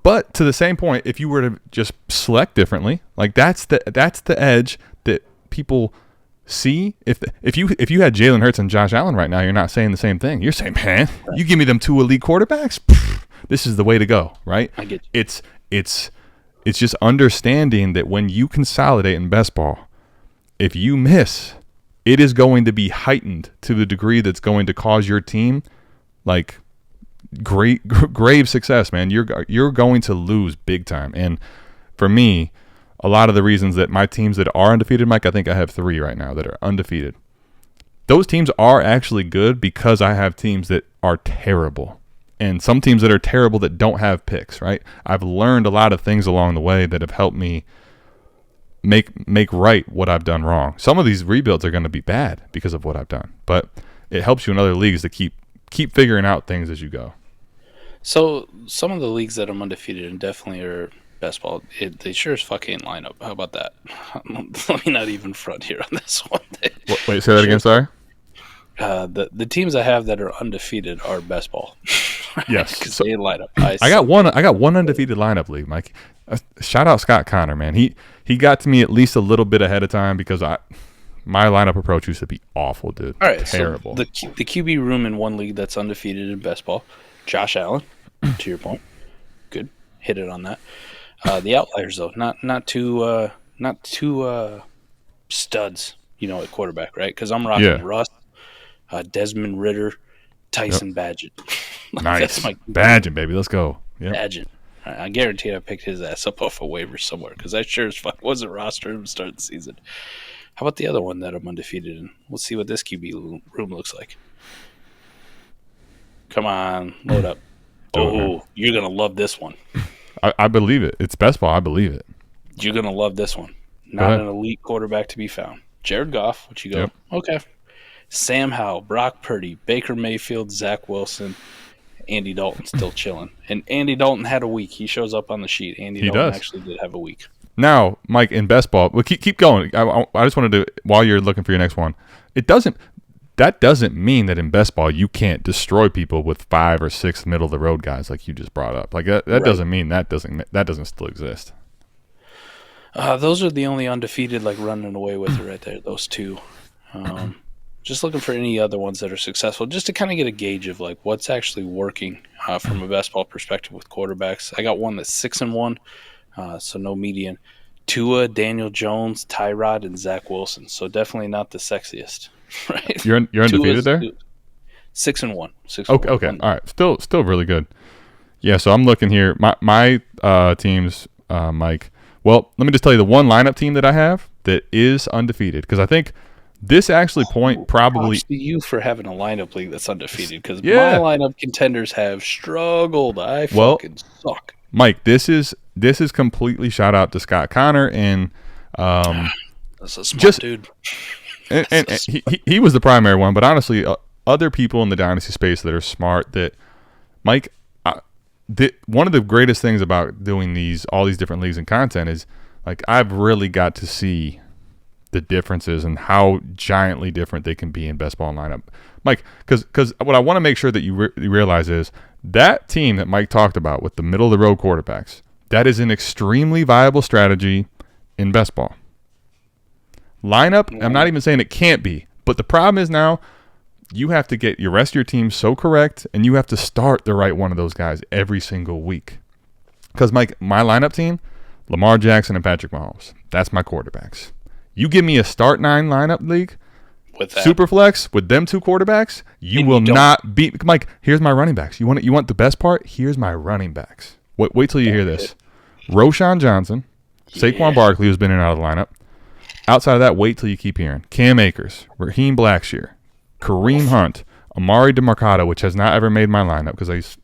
but to the same point, if you were to just select differently, that's the edge that people see if you had Jalen Hurts and Josh Allen right now, you're not saying the same thing. You're saying, man, you give me them 2 elite quarterbacks, this is the way to go, right? I get you. It's just understanding that when you consolidate in best ball, if you miss, it is going to be heightened to the degree that's going to cause your team like grave success, man. You're going to lose big time. And for me, a lot of the reasons that my teams that are undefeated, Mike, I think I have 3 right now that are undefeated. Those teams are actually good because I have teams that are terrible. And some teams that are terrible that don't have picks, right? I've learned a lot of things along the way that have helped me make right what I've done wrong. Some of these rebuilds are going to be bad because of what I've done. But it helps you in other leagues to keep figuring out things as you go. So some of the leagues that I'm undefeated in definitely are best ball. They sure as fuck ain't line up. How about that? Let me not even front here on this one. Wait, say that again, sorry? The teams I have that are undefeated are best ball. Yes. Because they line up. I got one undefeated lineup league, Mike. Shout out Scott Connor, man. He got to me at least a little bit ahead of time because my lineup approach used to be awful, dude. All right, terrible. So the QB room in one league that's undefeated in best ball, Josh Allen, to your point. Good. Hit it on that. The outliers though, not two studs, at quarterback, right? Because I'm rocking Russ, Desmond Ridder, Tyson Bagent. Nice. Bagent, baby. Let's go. Yep. Bagent. I guarantee I picked his ass up off a waiver somewhere because I sure as fuck wasn't rostered him to start the season. How about the other one that I'm undefeated in? Let's see what this QB room looks like. Come on, load up. Oh, you're going to love this one. I believe it. It's best ball. I believe it. You're going to love this one. Not an elite quarterback to be found. Jared Goff, what you go? Yep. Okay. Sam Howell, Brock Purdy, Baker Mayfield, Zach Wilson, Andy Dalton still chilling. And Andy Dalton had a week. He shows up on the sheet. Andy Dalton actually did have a week. Now, Mike, in best ball, well, keep going. I just wanted to, while you're looking for your next one, that doesn't mean that in best ball you can't destroy people with 5 or 6 middle of the road guys like you just brought up. Like that doesn't mean that doesn't still exist. Those are the only undefeated like running away with it right there. Those 2. Just looking for any other ones that are successful, just to kind of get a gauge of like what's actually working from a best ball perspective with quarterbacks. I got one that's 6-1, so no median. Tua, Daniel Jones, Tyrod, and Zach Wilson. So definitely not the sexiest. Right? You're undefeated there? 6-1. Okay. All right. Still really good. Yeah. So I'm looking here. My teams, Mike. Well, let me just tell you the one lineup team that I have that is undefeated because I think this actually probably to you for having a lineup league that's undefeated because my lineup contenders have struggled. I fucking suck. Mike, this is completely shout out to Scott Connor and that's a smart dude. And he was the primary one, but honestly, other people in the dynasty space that are smart. That Mike, one of the greatest things about doing all these different leagues and content is like I've really got to see the differences and how giantly different they can be in best ball lineup, Mike. Because what I want to make sure that you realize is that team that Mike talked about with the middle of the road quarterbacks. That is an extremely viable strategy in best ball. Lineup, I'm not even saying it can't be, but the problem is now you have to get your rest of your team so correct, and you have to start the right one of those guys every single week. Because my lineup team, Lamar Jackson and Patrick Mahomes, that's my quarterbacks. You give me a start 9 lineup league with Superflex with them 2 quarterbacks, you will not beat. Mike, here's my running backs. You want the best part? Here's my running backs. Wait till you hear this. Roshan Johnson, Saquon Barkley, who's been in and out of the lineup. Outside of that, wait till you keep hearing. Cam Akers, Raheem Blackshear, Kareem Hunt, Amari DeMarcado, which has not ever made my lineup because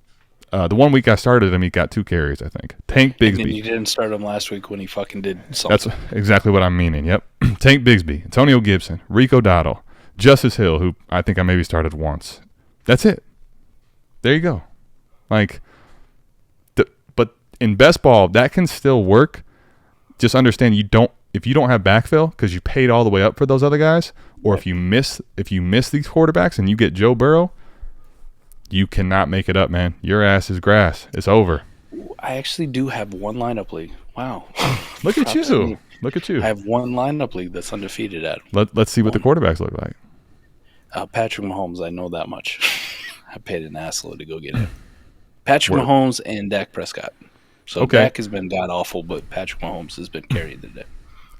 the one week I started him, he got 2 carries, I think. Tank Bigsby. And you didn't start him last week when he fucking did something. That's exactly what I'm meaning, yep. Tank Bigsby, Antonio Gibson, Rico Dowdle, Justice Hill, who I think I maybe started once. That's it. There you go. Like, but in best ball, that can still work. Just understand if you don't have backfill because you paid all the way up for those other guys, or if you miss these quarterbacks and you get Joe Burrow, you cannot make it up, man. Your ass is grass. It's over. I actually do have one lineup league. Wow. Look at you. Look at you. I have one lineup league that's undefeated, Adam. Let's see what the quarterbacks look like. Patrick Mahomes, I know that much. I paid an assload to go get him. Patrick Mahomes and Dak Prescott. So Dak has been god-awful, but Patrick Mahomes has been carrying the day.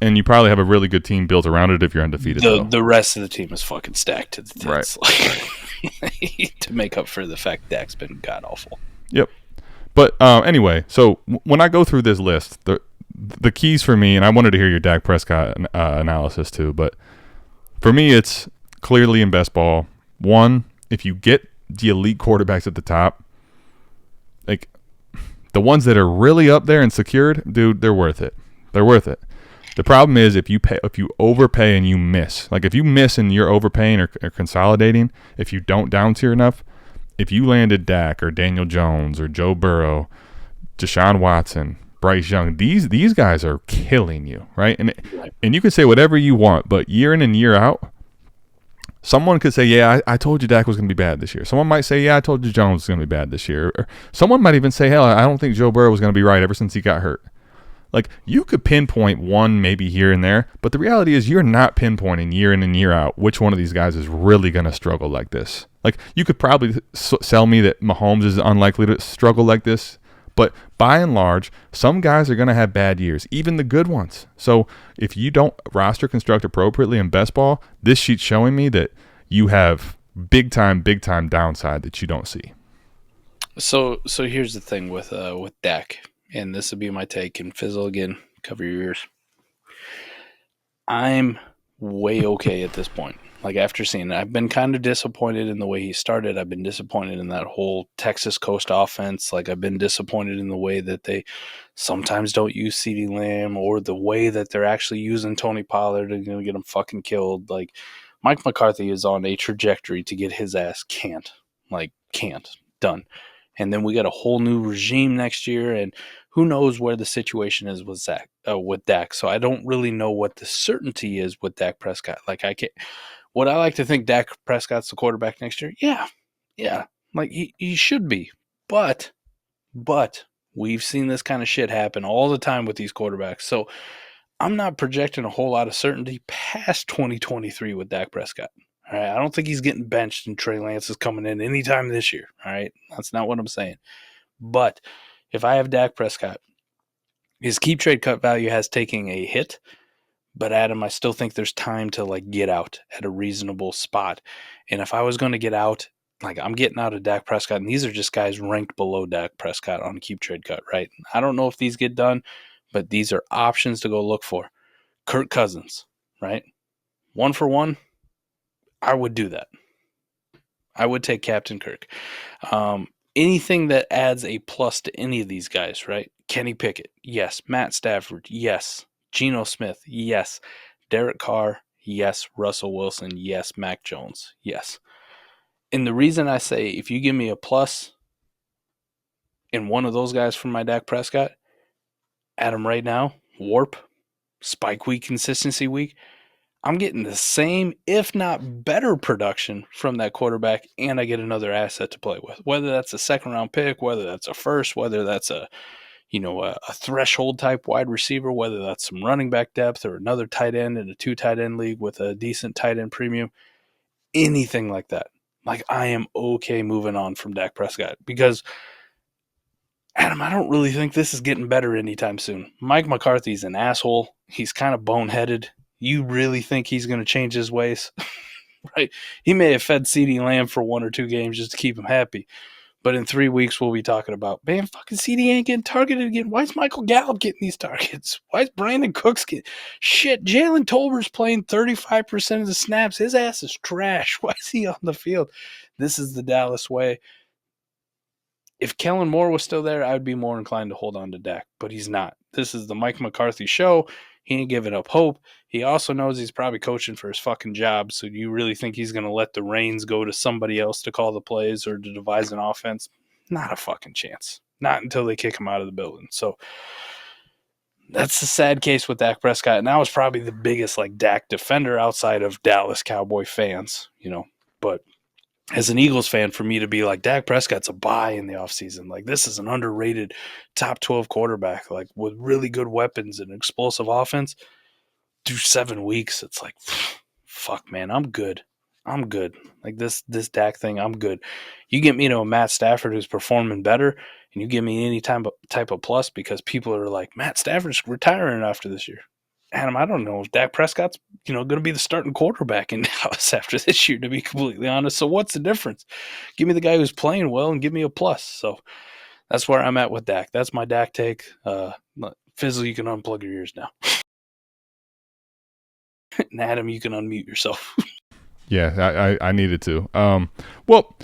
And you probably have a really good team built around it if you're undefeated. The rest of the team is fucking stacked to the tits. Right. To make up for the fact Dak's been god-awful. Yep. But anyway, so when I go through this list, the keys for me, and I wanted to hear your Dak Prescott analysis too, but for me it's clearly in best ball. One, if you get the elite quarterbacks at the top, like the ones that are really up there and secured, dude, they're worth it. They're worth it. The problem is if you overpay and you miss, like if you miss and you're overpaying or consolidating, if you don't down tier enough, if you landed Dak or Daniel Jones or Joe Burrow, Deshaun Watson, Bryce Young, these guys are killing you, right? And you can say whatever you want, but year in and year out, someone could say, yeah, I told you Dak was going to be bad this year. Someone might say, yeah, I told you Jones was going to be bad this year. Or someone might even say, hell, I don't think Joe Burrow was going to be right ever since he got hurt. Like, you could pinpoint one maybe here and there, but the reality is you're not pinpointing year in and year out which one of these guys is really going to struggle like this. Like, you could probably sell me that Mahomes is unlikely to struggle like this, but by and large, some guys are going to have bad years, even the good ones. So if you don't roster construct appropriately in best ball, this sheet's showing me that you have big time downside that you don't see. So here's the thing with Dak. And this would be my take. And Fizzle, again, cover your ears. I'm way okay at this point. Like, after seeing it, I've been kind of disappointed in the way he started. I've been disappointed in that whole Texas Coast offense. Like, I've been disappointed in the way that they sometimes don't use CeeDee Lamb, or the way that they're actually using Tony Pollard and going to get him fucking killed. Like, Mike McCarthy is on a trajectory to get his ass can't. Done. And then we got a whole new regime next year, and who knows where the situation is with Dak. So I don't really know what the certainty is with Dak Prescott. Like, would I like to think Dak Prescott's the quarterback next year? Yeah. Like, he should be. But we've seen this kind of shit happen all the time with these quarterbacks. So I'm not projecting a whole lot of certainty past 2023 with Dak Prescott. All right, I don't think he's getting benched and Trey Lance is coming in anytime this year. All right, that's not what I'm saying. But if I have Dak Prescott, his keep trade cut value has taken a hit. But Adam, I still think there's time to like get out at a reasonable spot. And if I was going to get out, like, I'm getting out of Dak Prescott, and these are just guys ranked below Dak Prescott on a keep trade cut, right? I don't know if these get done, but these are options to go look for. Kirk Cousins, right? 1 for 1. I would do that. I would take Captain Kirk. Anything that adds a plus to any of these guys, right? Kenny Pickett, yes. Matt Stafford, yes. Geno Smith, yes. Derek Carr, yes. Russell Wilson, yes. Mac Jones, yes. And the reason I say if you give me a plus in one of those guys from my Dak Prescott, Adam, right now, warp, spike week, consistency week, I'm getting the same, if not better, production from that quarterback, and I get another asset to play with. Whether that's a second-round pick, whether that's a first, whether that's a threshold type wide receiver, whether that's some running back depth or another tight end in a 2 tight end league with a decent tight end premium, anything like that. Like, I am okay moving on from Dak Prescott because, Adam, I don't really think this is getting better anytime soon. Mike McCarthy's an asshole. He's kind of boneheaded. You really think he's going to change his ways? Right? He may have fed CeeDee Lamb for 1 or 2 games just to keep him happy. But in 3 weeks, we'll be talking about, man, fucking CeeDee ain't getting targeted again. Why is Michael Gallup getting these targets? Why is Brandon Cooks getting... Shit, Jalen Tolbert's playing 35% of the snaps. His ass is trash. Why is he on the field? This is the Dallas way. If Kellen Moore was still there, I'd be more inclined to hold on to Dak. But he's not. This is the Mike McCarthy show. He ain't giving up hope. He also knows he's probably coaching for his fucking job. So do you really think he's going to let the reins go to somebody else to call the plays or to devise an offense? Not a fucking chance. Not until they kick him out of the building. So that's the sad case with Dak Prescott. And that was probably the biggest like Dak defender outside of Dallas Cowboy fans, But as an Eagles fan, for me to be like, Dak Prescott's a buy in the offseason. Like, this is an underrated top 12 quarterback, like with really good weapons and explosive offense. Through 7 weeks, it's like, fuck, man, I'm good. Like this Dak thing, I'm good. You get me to a Matt Stafford who's performing better, and you give me any type of plus because people are like, Matt Stafford's retiring after this year. Adam, I don't know if Dak Prescott's going to be the starting quarterback in Dallas after this year, to be completely honest. So what's the difference? Give me the guy who's playing well and give me a plus. So that's where I'm at with Dak. That's my Dak take. Fizzle, you can unplug your ears now. And Adam, you can unmute yourself. Yeah, I needed to. Well,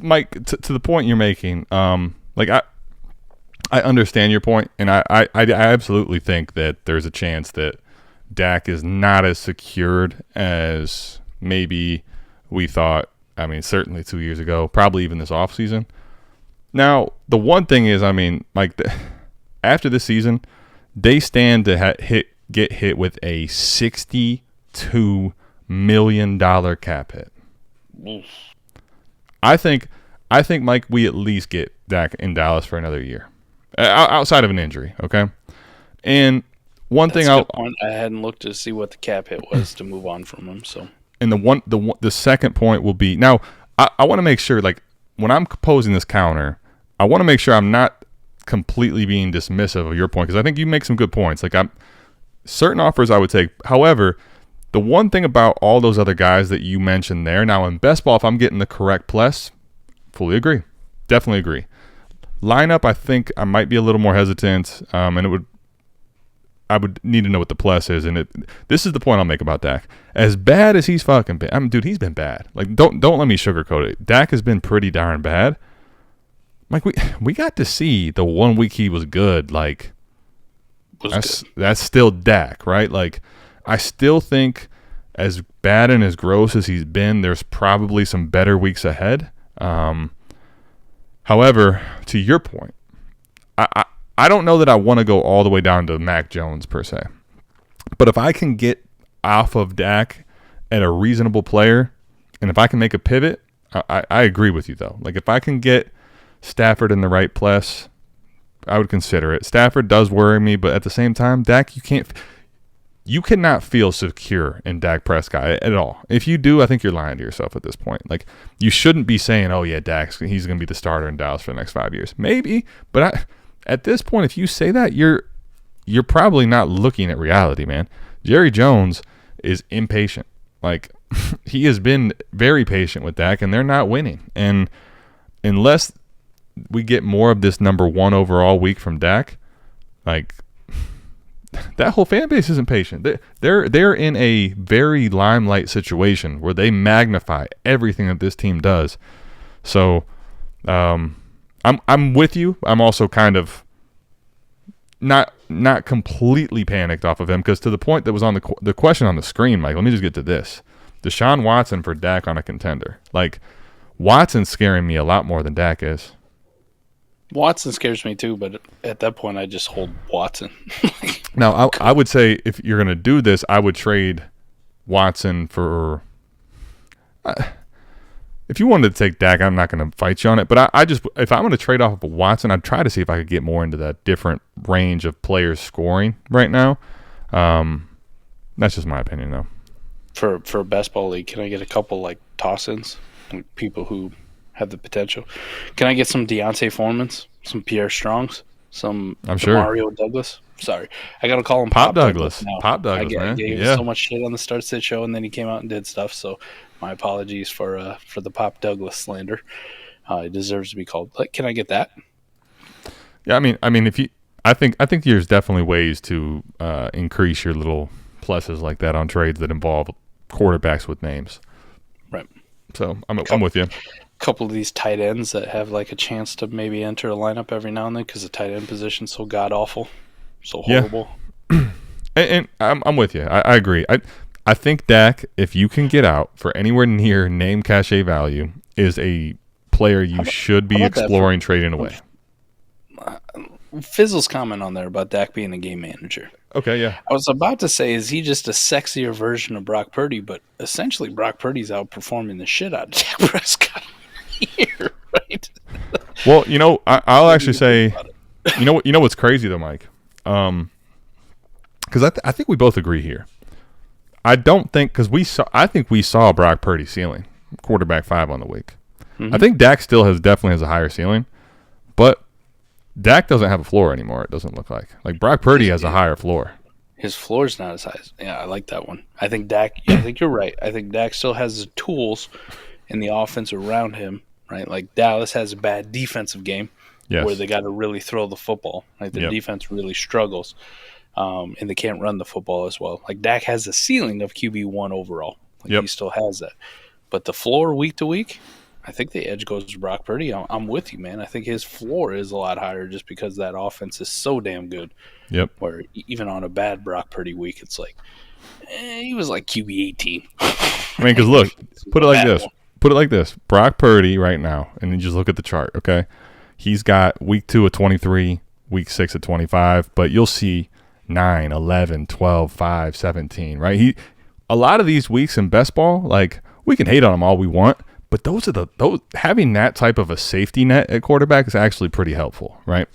Mike, to the point you're making, I understand your point, and I absolutely think that there's a chance that Dak is not as secured as maybe we thought. I mean, certainly 2 years ago, probably even this offseason. Now, the one thing is, I mean, like after this season, they stand to get hit with a $62 million cap hit. I think, Mike, we at least get Dak in Dallas for another year. Outside of an injury, okay? And That's a good point. I hadn't looked to see what the cap hit was to move on from him. So, and the second point will be, now I want to make sure, like when I'm posing this counter, I want to make sure I'm not completely being dismissive of your point, because I think you make some good points. Like certain offers I would take. However, the one thing about all those other guys that you mentioned there, now in best ball, if I'm getting the correct plus, fully agree, definitely agree. Lineup, I think I might be a little more hesitant, and I would need to know what the plus is. And this is the point I'll make about Dak. As bad as he's fucking been, I mean, dude, he's been bad. Like, don't let me sugarcoat it. Dak has been pretty darn bad. Like, we got to see the 1 week he was good. Like, that's still Dak, right? Like, I still think as bad and as gross as he's been, there's probably some better weeks ahead. However, to your point, I don't know that I want to go all the way down to Mac Jones per se. But if I can get off of Dak at a reasonable player, and if I can make a pivot, I agree with you, though. Like, if I can get Stafford in the right place, I would consider it. Stafford does worry me, but at the same time, Dak, you cannot feel secure in Dak Prescott at all. If you do, I think you're lying to yourself at this point. Like, you shouldn't be saying, oh, yeah, he's going to be the starter in Dallas for the next 5 years. Maybe, but at this point, if you say that, you're probably not looking at reality, man. Jerry Jones is impatient. Like, he has been very patient with Dak, and they're not winning. And unless we get more of this number one overall week from Dak, like, that whole fan base isn't patient. They're in a very limelight situation where they magnify everything that this team does. So, I'm with you. I'm also kind of not completely panicked off of him, because to the point that was on the question on the screen, Mike, let me just get to this. Deshaun Watson for Dak on a contender. Like, Watson's scaring me a lot more than Dak is. Watson scares me too, but at that point, I just hold Watson. Now, I would say if you're going to do this, I would trade Watson for if you wanted to take Dak, I'm not going to fight you on it. But I just, if I'm going to trade off of Watson, I'd try to see if I could get more into that different range of players scoring right now. That's just my opinion, though. For a best ball league, can I get a couple like toss-ins? Like, people who have the potential. Can I get some Deontay Foreman's, some Pierre Strongs, some Mario Douglas? Sorry, I gotta call him Pop Douglas now. Pop Douglas, man. I gave him so much shit on the Start Sit show, and then he came out and did stuff. So my apologies for the Pop Douglas slander. It deserves to be called. Like, can I get that? Yeah, I mean, if you, I think there's definitely ways to increase your little pluses like that on trades that involve quarterbacks with names. Right. So I'm with you. Couple of these tight ends that have like a chance to maybe enter a lineup every now and then, because the tight end position's so god awful, so horrible. Yeah. and I'm with you. I agree. I think Dak, if you can get out for anywhere near name cachet value, is a player you should be exploring trading away. Fizzle's comment on there about Dak being a game manager. Okay, yeah. I was about to say, is he just a sexier version of Brock Purdy? But essentially, Brock Purdy's outperforming the shit out of Dak Prescott here, right? Well, I'll actually say, you know what's crazy though, Mike? Because I think we both agree here. I don't think I think we saw Brock Purdy ceiling, quarterback 5 on the week. I think Dak still definitely has a higher ceiling, but Dak doesn't have a floor anymore. It doesn't look like Brock Purdy has a higher floor. His floor's not as high. Yeah, I like that one. I think Dak. Yeah, I think you're right. I think Dak still has the tools in the offense around him. Right, like Dallas has a bad defensive game where they got to really throw the football. Like the defense really struggles, and they can't run the football as well. Like Dak has a ceiling of QB1 overall. He still has that, but the floor week to week, I think the edge goes to Brock Purdy. I'm with you, man. I think his floor is a lot higher just because that offense is so damn good. Yep. Where even on a bad Brock Purdy week, it's like he was like QB 18. I mean, because look, put it like this. Put it like this. Brock Purdy right now, and then just look at the chart, okay? He's got week 2 at 23, week 6 at 25, but you'll see 9, 11, 12, 5, 17, right? A lot of these weeks in best ball, like, we can hate on them all we want, but those having that type of a safety net at quarterback is actually pretty helpful, right?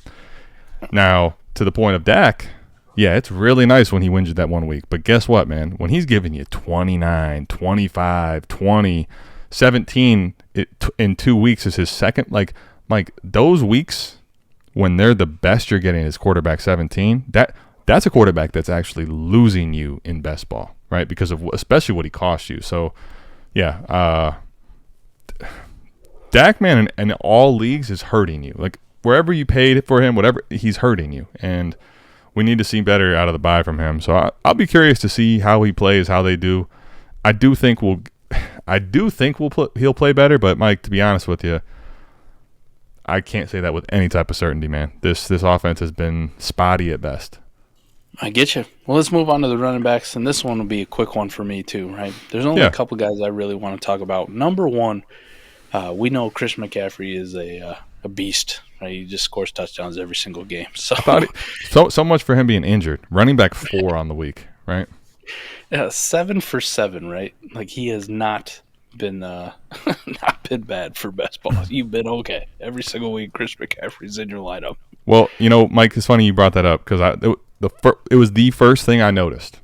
Now, to the point of Dak, yeah, it's really nice when he wins you that 1 week, but guess what, man? When he's giving you 29, 25, 20, 17 in 2 weeks is his second. Like those weeks when they're the best you're getting is quarterback 17. That's a quarterback that's actually losing you in best ball, right? Because of especially what he cost you. So, yeah, Dak, man, in all leagues is hurting you. Like wherever you paid for him, whatever, he's hurting you, and we need to see better out of the bye from him. So I'll be curious to see how he plays, how they do. I do think he'll play better, but Mike, to be honest with you, I can't say that with any type of certainty, man. This offense has been spotty at best. I get you. Well, let's move on to the running backs, and this one will be a quick one for me too, right? There's only a couple guys I really want to talk about. Number one, we know Chris McCaffrey is a beast, right? He just scores touchdowns every single game. So much for him being injured. Running back 4 on the week, right? Yeah, 7 for 7, right? Like he has not been bad for best ball. You've been okay every single week. Chris McCaffrey's in your lineup. Well, Mike, it's funny you brought that up because it was the first thing I noticed.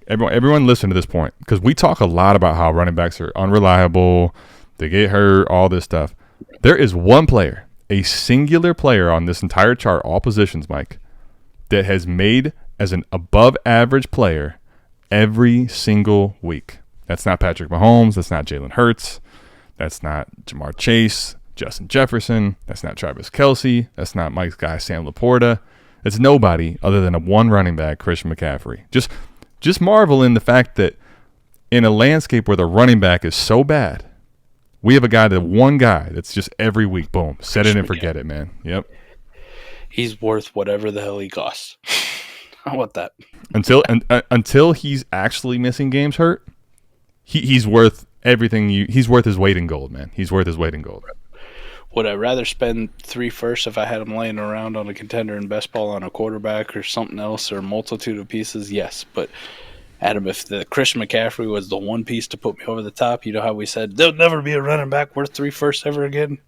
Everyone listen to this point because we talk a lot about how running backs are unreliable, they get hurt, all this stuff. There is one player, a singular player on this entire chart, all positions, Mike, that has made as an above average player every single week. That's not Patrick Mahomes. That's not Jalen Hurts. That's not Jamar Chase, Justin Jefferson. That's not Travis Kelce. That's not Mike's guy, Sam LaPorta. It's nobody other than a one running back, Christian McCaffrey. Just marvel in the fact that in a landscape where the running back is so bad, we have one guy that's just every week, boom, set it and forget it, man. Yep. He's worth whatever the hell he costs. How about that? Until he's actually missing games hurt, he's worth everything. He's worth his weight in gold, man. He's worth his weight in gold. Would I rather spend 3 firsts if I had him laying around on a contender in best ball on a quarterback or something else or a multitude of pieces? Yes, but Adam, if the Christian McCaffrey was the one piece to put me over the top, you know how we said there'll never be a running back worth 3 firsts ever again?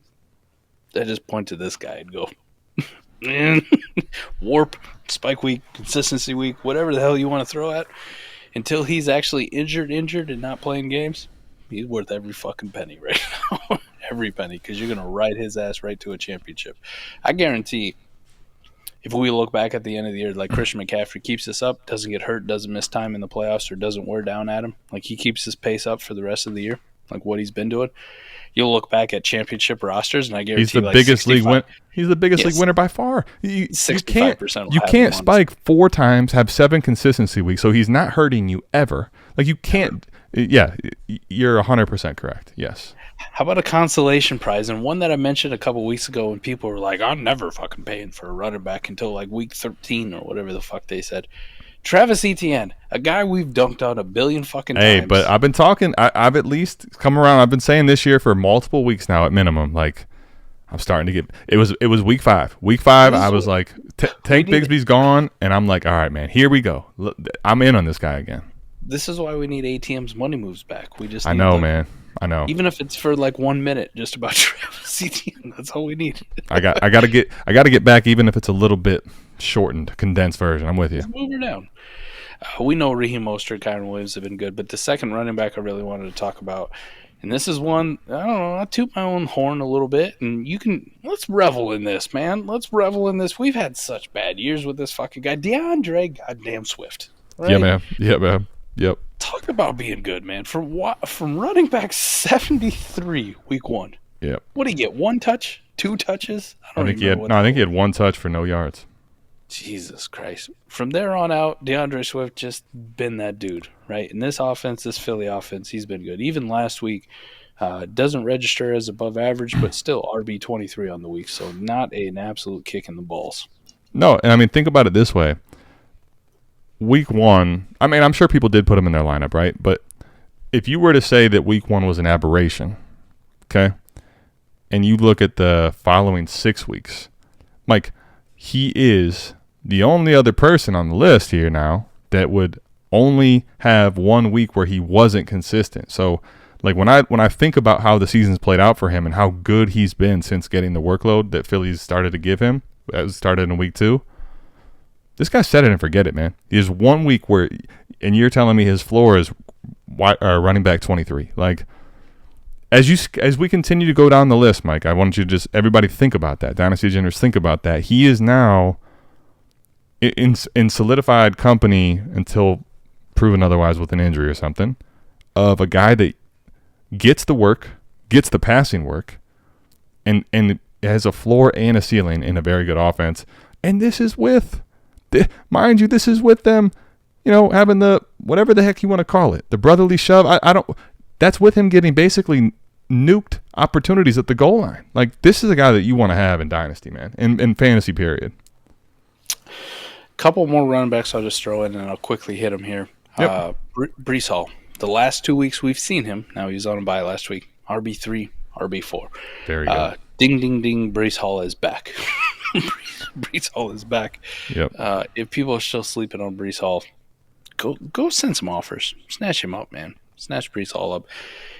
I just point to this guy and go, warp, spike week, consistency week, whatever the hell you want to throw at. Until he's actually injured and not playing games, he's worth every fucking penny right now. Every penny, because you're going to ride his ass right to a championship. I guarantee if we look back at the end of the year, like Christian McCaffrey keeps this up, doesn't get hurt, doesn't miss time in the playoffs, or doesn't wear down at him, like he keeps his pace up for the rest of the year, like what he's been doing, you'll look back at championship rosters, and I guarantee he's the biggest league winner. He's the biggest league winner by far. 65%. You can't spike 4 times, have 7 consistency weeks, so he's not hurting you ever. Like you can't. Yeah, you're 100% correct. Yes. How about a consolation prize? And one that I mentioned a couple weeks ago when people were like, I'm never fucking paying for a running back until like week 13 or whatever the fuck they said. Travis Etienne, a guy we've dunked on a billion fucking times. Hey, but I've been talking. I've at least come around. I've been saying this year for multiple weeks now at minimum. Like, I'm starting to get. It was week 5. Week 5, I was like, Tank Bigsby's gone, and I'm like, all right, man, here we go. Look, I'm in on this guy again. This is why we need ATM's money moves back. We just. I know, man. I know. Even if it's for like 1 minute, just about Travis Etienne. That's all we need. I gotta get back, even if it's a little bit shortened, condensed version. I'm with you. Let's move her down. We know Raheem Mostert, Kyren Williams have been good, but the second running back I really wanted to talk about, and this is one, I don't know, I toot my own horn a little bit, and let's revel in this, man. Let's revel in this. We've had such bad years with this fucking guy, DeAndre goddamn Swift. Right? Yeah, man. Yep. Talk about being good, man. From running back 73 week 1. Yep. What did he get? 1 touch? 2 touches? I think he had 1 touch for no yards. Jesus Christ. From there on out, DeAndre Swift just been that dude, right? In this offense, this Philly offense, he's been good. Even last week, doesn't register as above average, but still RB23 on the week, so not an absolute kick in the balls. No, and I mean, think about it this way. Week 1, I mean, I'm sure people did put him in their lineup, right? But if you were to say that week 1 was an aberration, okay, and you look at the following 6 weeks, Mike, he is the only other person on the list here now that would only have 1 week where he wasn't consistent. So, like, when I think about how the season's played out for him and how good he's been since getting the workload that Philly's started to give him, that started in week 2, this guy set it and forget it, man. He has 1 week where, and you're telling me his floor is running back 23. Like, as we continue to go down the list, Mike, I want you to just everybody think about that. Dynasty Generous, think about that. He is now in solidified company until proven otherwise with an injury or something of a guy that gets the work, gets the passing work, and has a floor and a ceiling in a very good offense. And this is with, mind you, this is with them, having the whatever the heck you want to call it, the brotherly shove. I don't. That's with him getting basically nuked opportunities at the goal line. Like, this is a guy that you want to have in Dynasty, man, in fantasy, period. Couple more running backs I'll just throw in, and I'll quickly hit them here. Yep. Breece Hall. The last 2 weeks we've seen him. Now, he was on a bye last week. RB3, RB4. There you go. Ding, ding, ding. Breece Hall is back. Breece Hall is back. Yep. If people are still sleeping on Breece Hall, go send some offers. Snatch him up, man. Snatch Breece Hall up.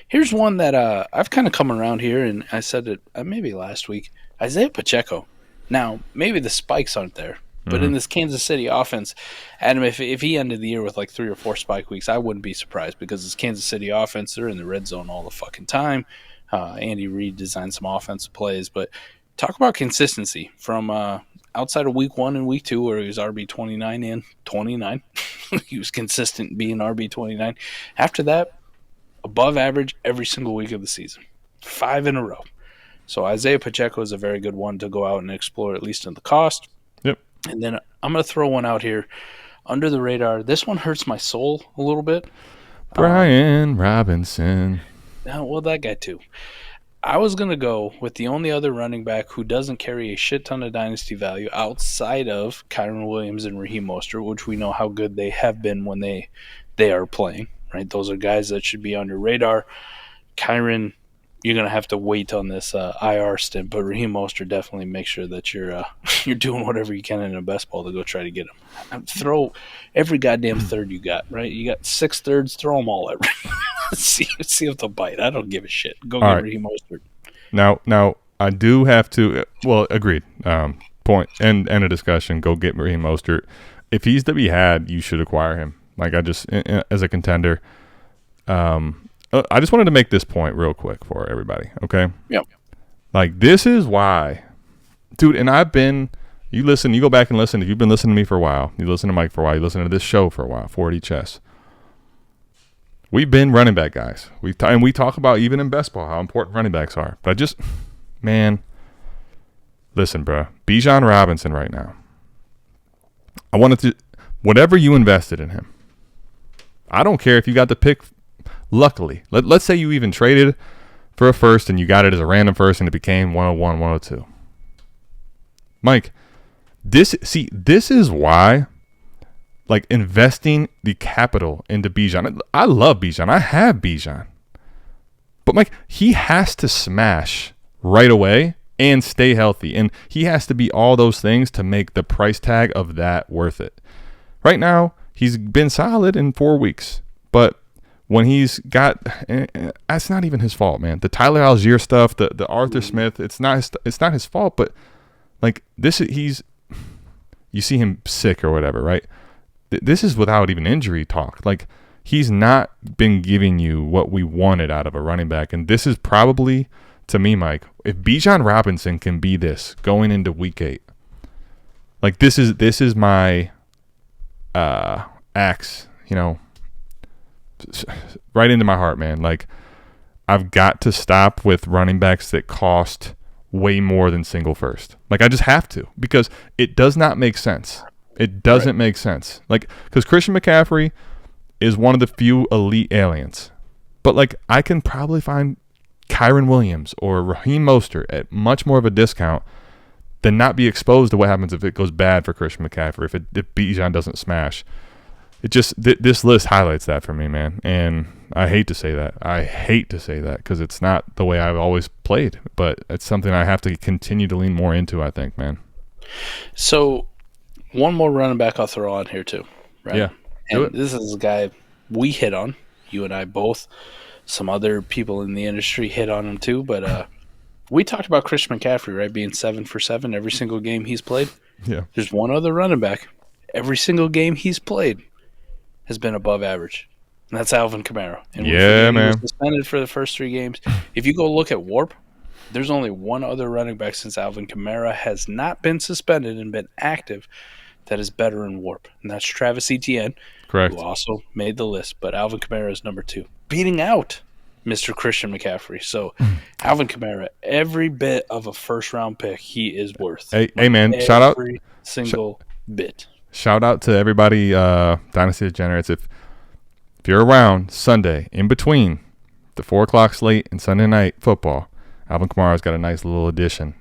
Here's one that I've kind of come around here, and I said it maybe last week. Isaiah Pacheco. Now, maybe the spikes aren't there, but in this Kansas City offense, Adam, if he ended the year with like 3 or 4 spike weeks, I wouldn't be surprised because this Kansas City offense, they're in the red zone all the fucking time. Andy Reid designed some offensive plays, but talk about consistency from outside of week 1 and week 2 where he was RB29 and 29. He was consistent being RB29. After that, above average every single week of the season. 5 in a row. So Isaiah Pacheco is a very good one to go out and explore, at least in the cost. Yep. And then I'm going to throw one out here under the radar. This one hurts my soul a little bit. Brian Robinson. Well, that guy too. I was going to go with the only other running back who doesn't carry a shit ton of dynasty value outside of Kyren Williams and Raheem Mostert, which we know how good they have been when they are playing, right? Those are guys that should be on your radar. Kyren, you're going to have to wait on this IR stint, but Raheem Mostert, definitely make sure that you're doing whatever you can in a best ball to go try to get him. Throw every goddamn third you got, right? You got 6 thirds, throw them all at see if they'll bite. I don't give a shit. Go get Raheem Mostert. Now I do have to. Well, agreed. Point end of discussion. Go get Raheem Mostert. If he's to be had, you should acquire him. Like, I just, as a contender. I just wanted to make this point real quick for everybody. Okay. Yep. Like, this is why, dude. And I've been. You listen. You go back and listen. If you've been listening to me for a while, you listen to Mike for a while. You listen to this show for a while. 4D Chess. We've been running back guys. We talk about, even in Bestball, how important running backs are. But listen, bro. Bijan Robinson right now. I wanted to, whatever you invested in him, I don't care if you got the pick. Luckily, let's say you even traded for a first and you got it as a random first and it became 101, 102. Mike, this is why. Like, investing the capital into Bijan. I love Bijan. I have Bijan. But, Mike, he has to smash right away and stay healthy. And he has to be all those things to make the price tag of that worth it. Right now, he's been solid in 4 weeks, but when he's got, that's not even his fault, man. The Tyler Algier stuff, the Arthur Smith, it's not his fault, but like this, you see him sick or whatever, right? This is without even injury talk. Like, he's not been giving you what we wanted out of a running back, and this is probably, to me, Mike, if Bijan Robinson can be this going into week 8, like this is my axe, right into my heart, man. Like, I've got to stop with running backs that cost way more than single first. Like, I just have to, because it does not make sense. It doesn't make sense. Like, because Christian McCaffrey is one of the few elite aliens, but like, I can probably find Kyron Williams or Raheem Mostert at much more of a discount than not be exposed to what happens if it goes bad for Christian McCaffrey, if Bijan doesn't smash. It just, this list highlights that for me, man. And I hate to say that. Because it's not the way I've always played, but it's something I have to continue to lean more into, I think, man. So, one more running back I'll throw on here too, right? Yeah, do it. This is a guy we hit on, you and I both. Some other people in the industry hit on him too, but we talked about Christian McCaffrey, right, being 7 for 7 every single game he's played. Yeah. There's one other running back. Every single game he's played has been above average, and that's Alvin Kamara. And yeah, man. He was suspended for the first 3 games. If you go look at WARP, there's only one other running back since Alvin Kamara has not been suspended and been active that is better in WARP, and that's Travis Etienne, correct, who also made the list. But Alvin Kamara is number 2, beating out Mr. Christian McCaffrey. So Alvin Kamara, every bit of a first-round pick, he is worth. Hey, man, shout out. Every single bit. Shout out to everybody, Dynasty Degenerates. If you're around Sunday, in between the 4 o'clock slate and Sunday night football, Alvin Kamara's got a nice little addition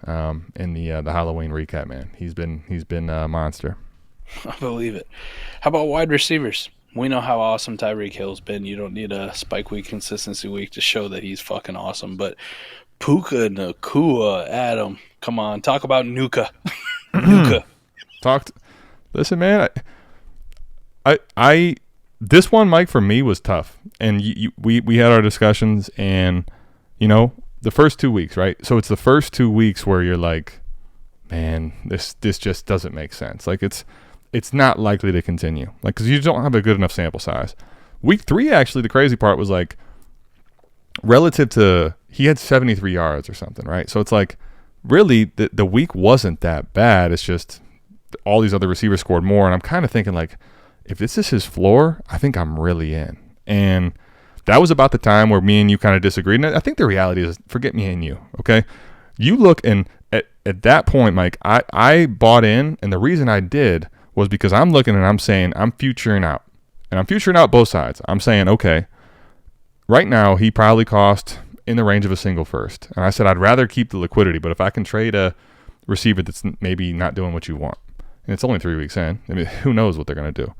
in the Halloween recap, man. He's been a monster. I believe it. How about wide receivers? We know how awesome Tyreek Hill's been. You don't need a spike week, consistency week to show that he's fucking awesome. But Puka Nacua, Adam, come on, talk about Nuka. Nuka. Listen, man, I this one, Mike, for me was tough, and we had our discussions, and the first 2 weeks, right? So it's the first 2 weeks where you're like, man, this just doesn't make sense. Like, it's not likely to continue, like, because you don't have a good enough sample size. Week 3, actually, the crazy part was like, relative to, he had 73 yards or something, right? So it's like, really, the week wasn't that bad. It's just all these other receivers scored more, and I'm kind of thinking, like, if this is his floor, I think I'm really in. And that was about the time where me and you kind of disagreed. And I think the reality is, forget me and you, okay? You look, and at that point, Mike, I bought in, and the reason I did was because I'm looking and I'm saying I'm futuring out. And I'm futuring out both sides. I'm saying, okay, right now he probably cost in the range of a single first. And I said I'd rather keep the liquidity, but if I can trade a receiver that's maybe not doing what you want, and it's only 3 weeks in, I mean, who knows what they're going to do.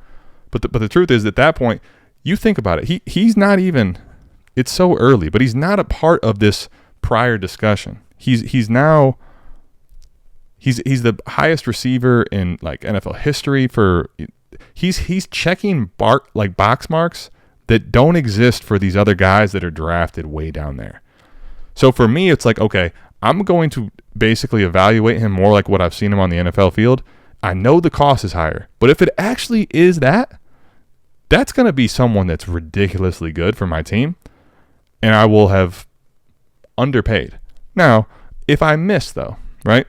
But the truth is, at that point, you think about it, he's not even, it's so early, but he's not a part of this prior discussion. He's now, he's the highest receiver in like NFL history for, he's checking box marks that don't exist for these other guys that are drafted way down there. So for me, it's like, okay, I'm going to basically evaluate him more like what I've seen him on the NFL field. I know the cost is higher, but if it actually is that's going to be someone that's ridiculously good for my team, and I will have underpaid. Now, if I miss, though, right,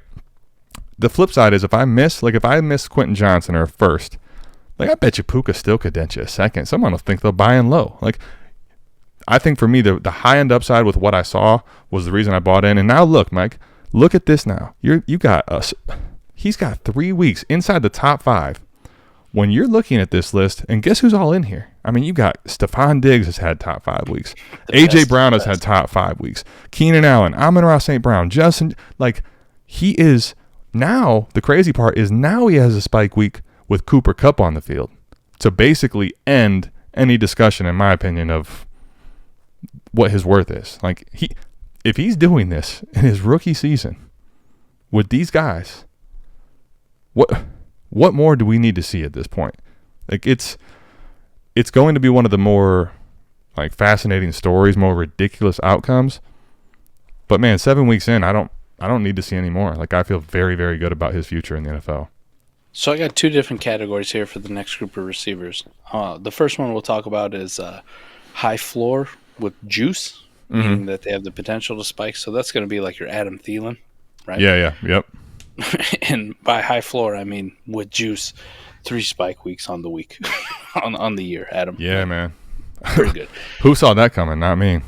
the flip side is if I miss Quentin Johnson or first, like, I bet you Puka still could dent you a second. Someone will think they'll buy in low. Like, I think for me, the high-end upside with what I saw was the reason I bought in. And now look, Mike, look at this now. You got us. He's got 3 weeks inside the top 5. When you're looking at this list, and guess who's all in here? I mean, you got Stephon Diggs has had top 5 weeks. A.J. Brown has had top 5 weeks. Keenan Allen, Amon-Ra St. Brown, Justin, like, he is now, the crazy part is now he has a spike week with Cooper Kupp on the field to basically end any discussion, in my opinion, of what his worth is. Like, if he's doing this in his rookie season, with these guys, what more do we need to see at this point? Like it's going to be one of the more like fascinating stories, more ridiculous outcomes. But man, 7 weeks in, I don't need to see any more. Like I feel very, very good about his future in the NFL. So I got two different categories here for the next group of receivers. The first one we'll talk about is high floor with juice, meaning that they have the potential to spike. So that's going to be like your Adam Thielen, right? Yeah, yep. And by high floor, I mean with juice, 3 spike weeks on the week, on the year, Adam. Yeah, man. Pretty good. Who saw that coming? Not me.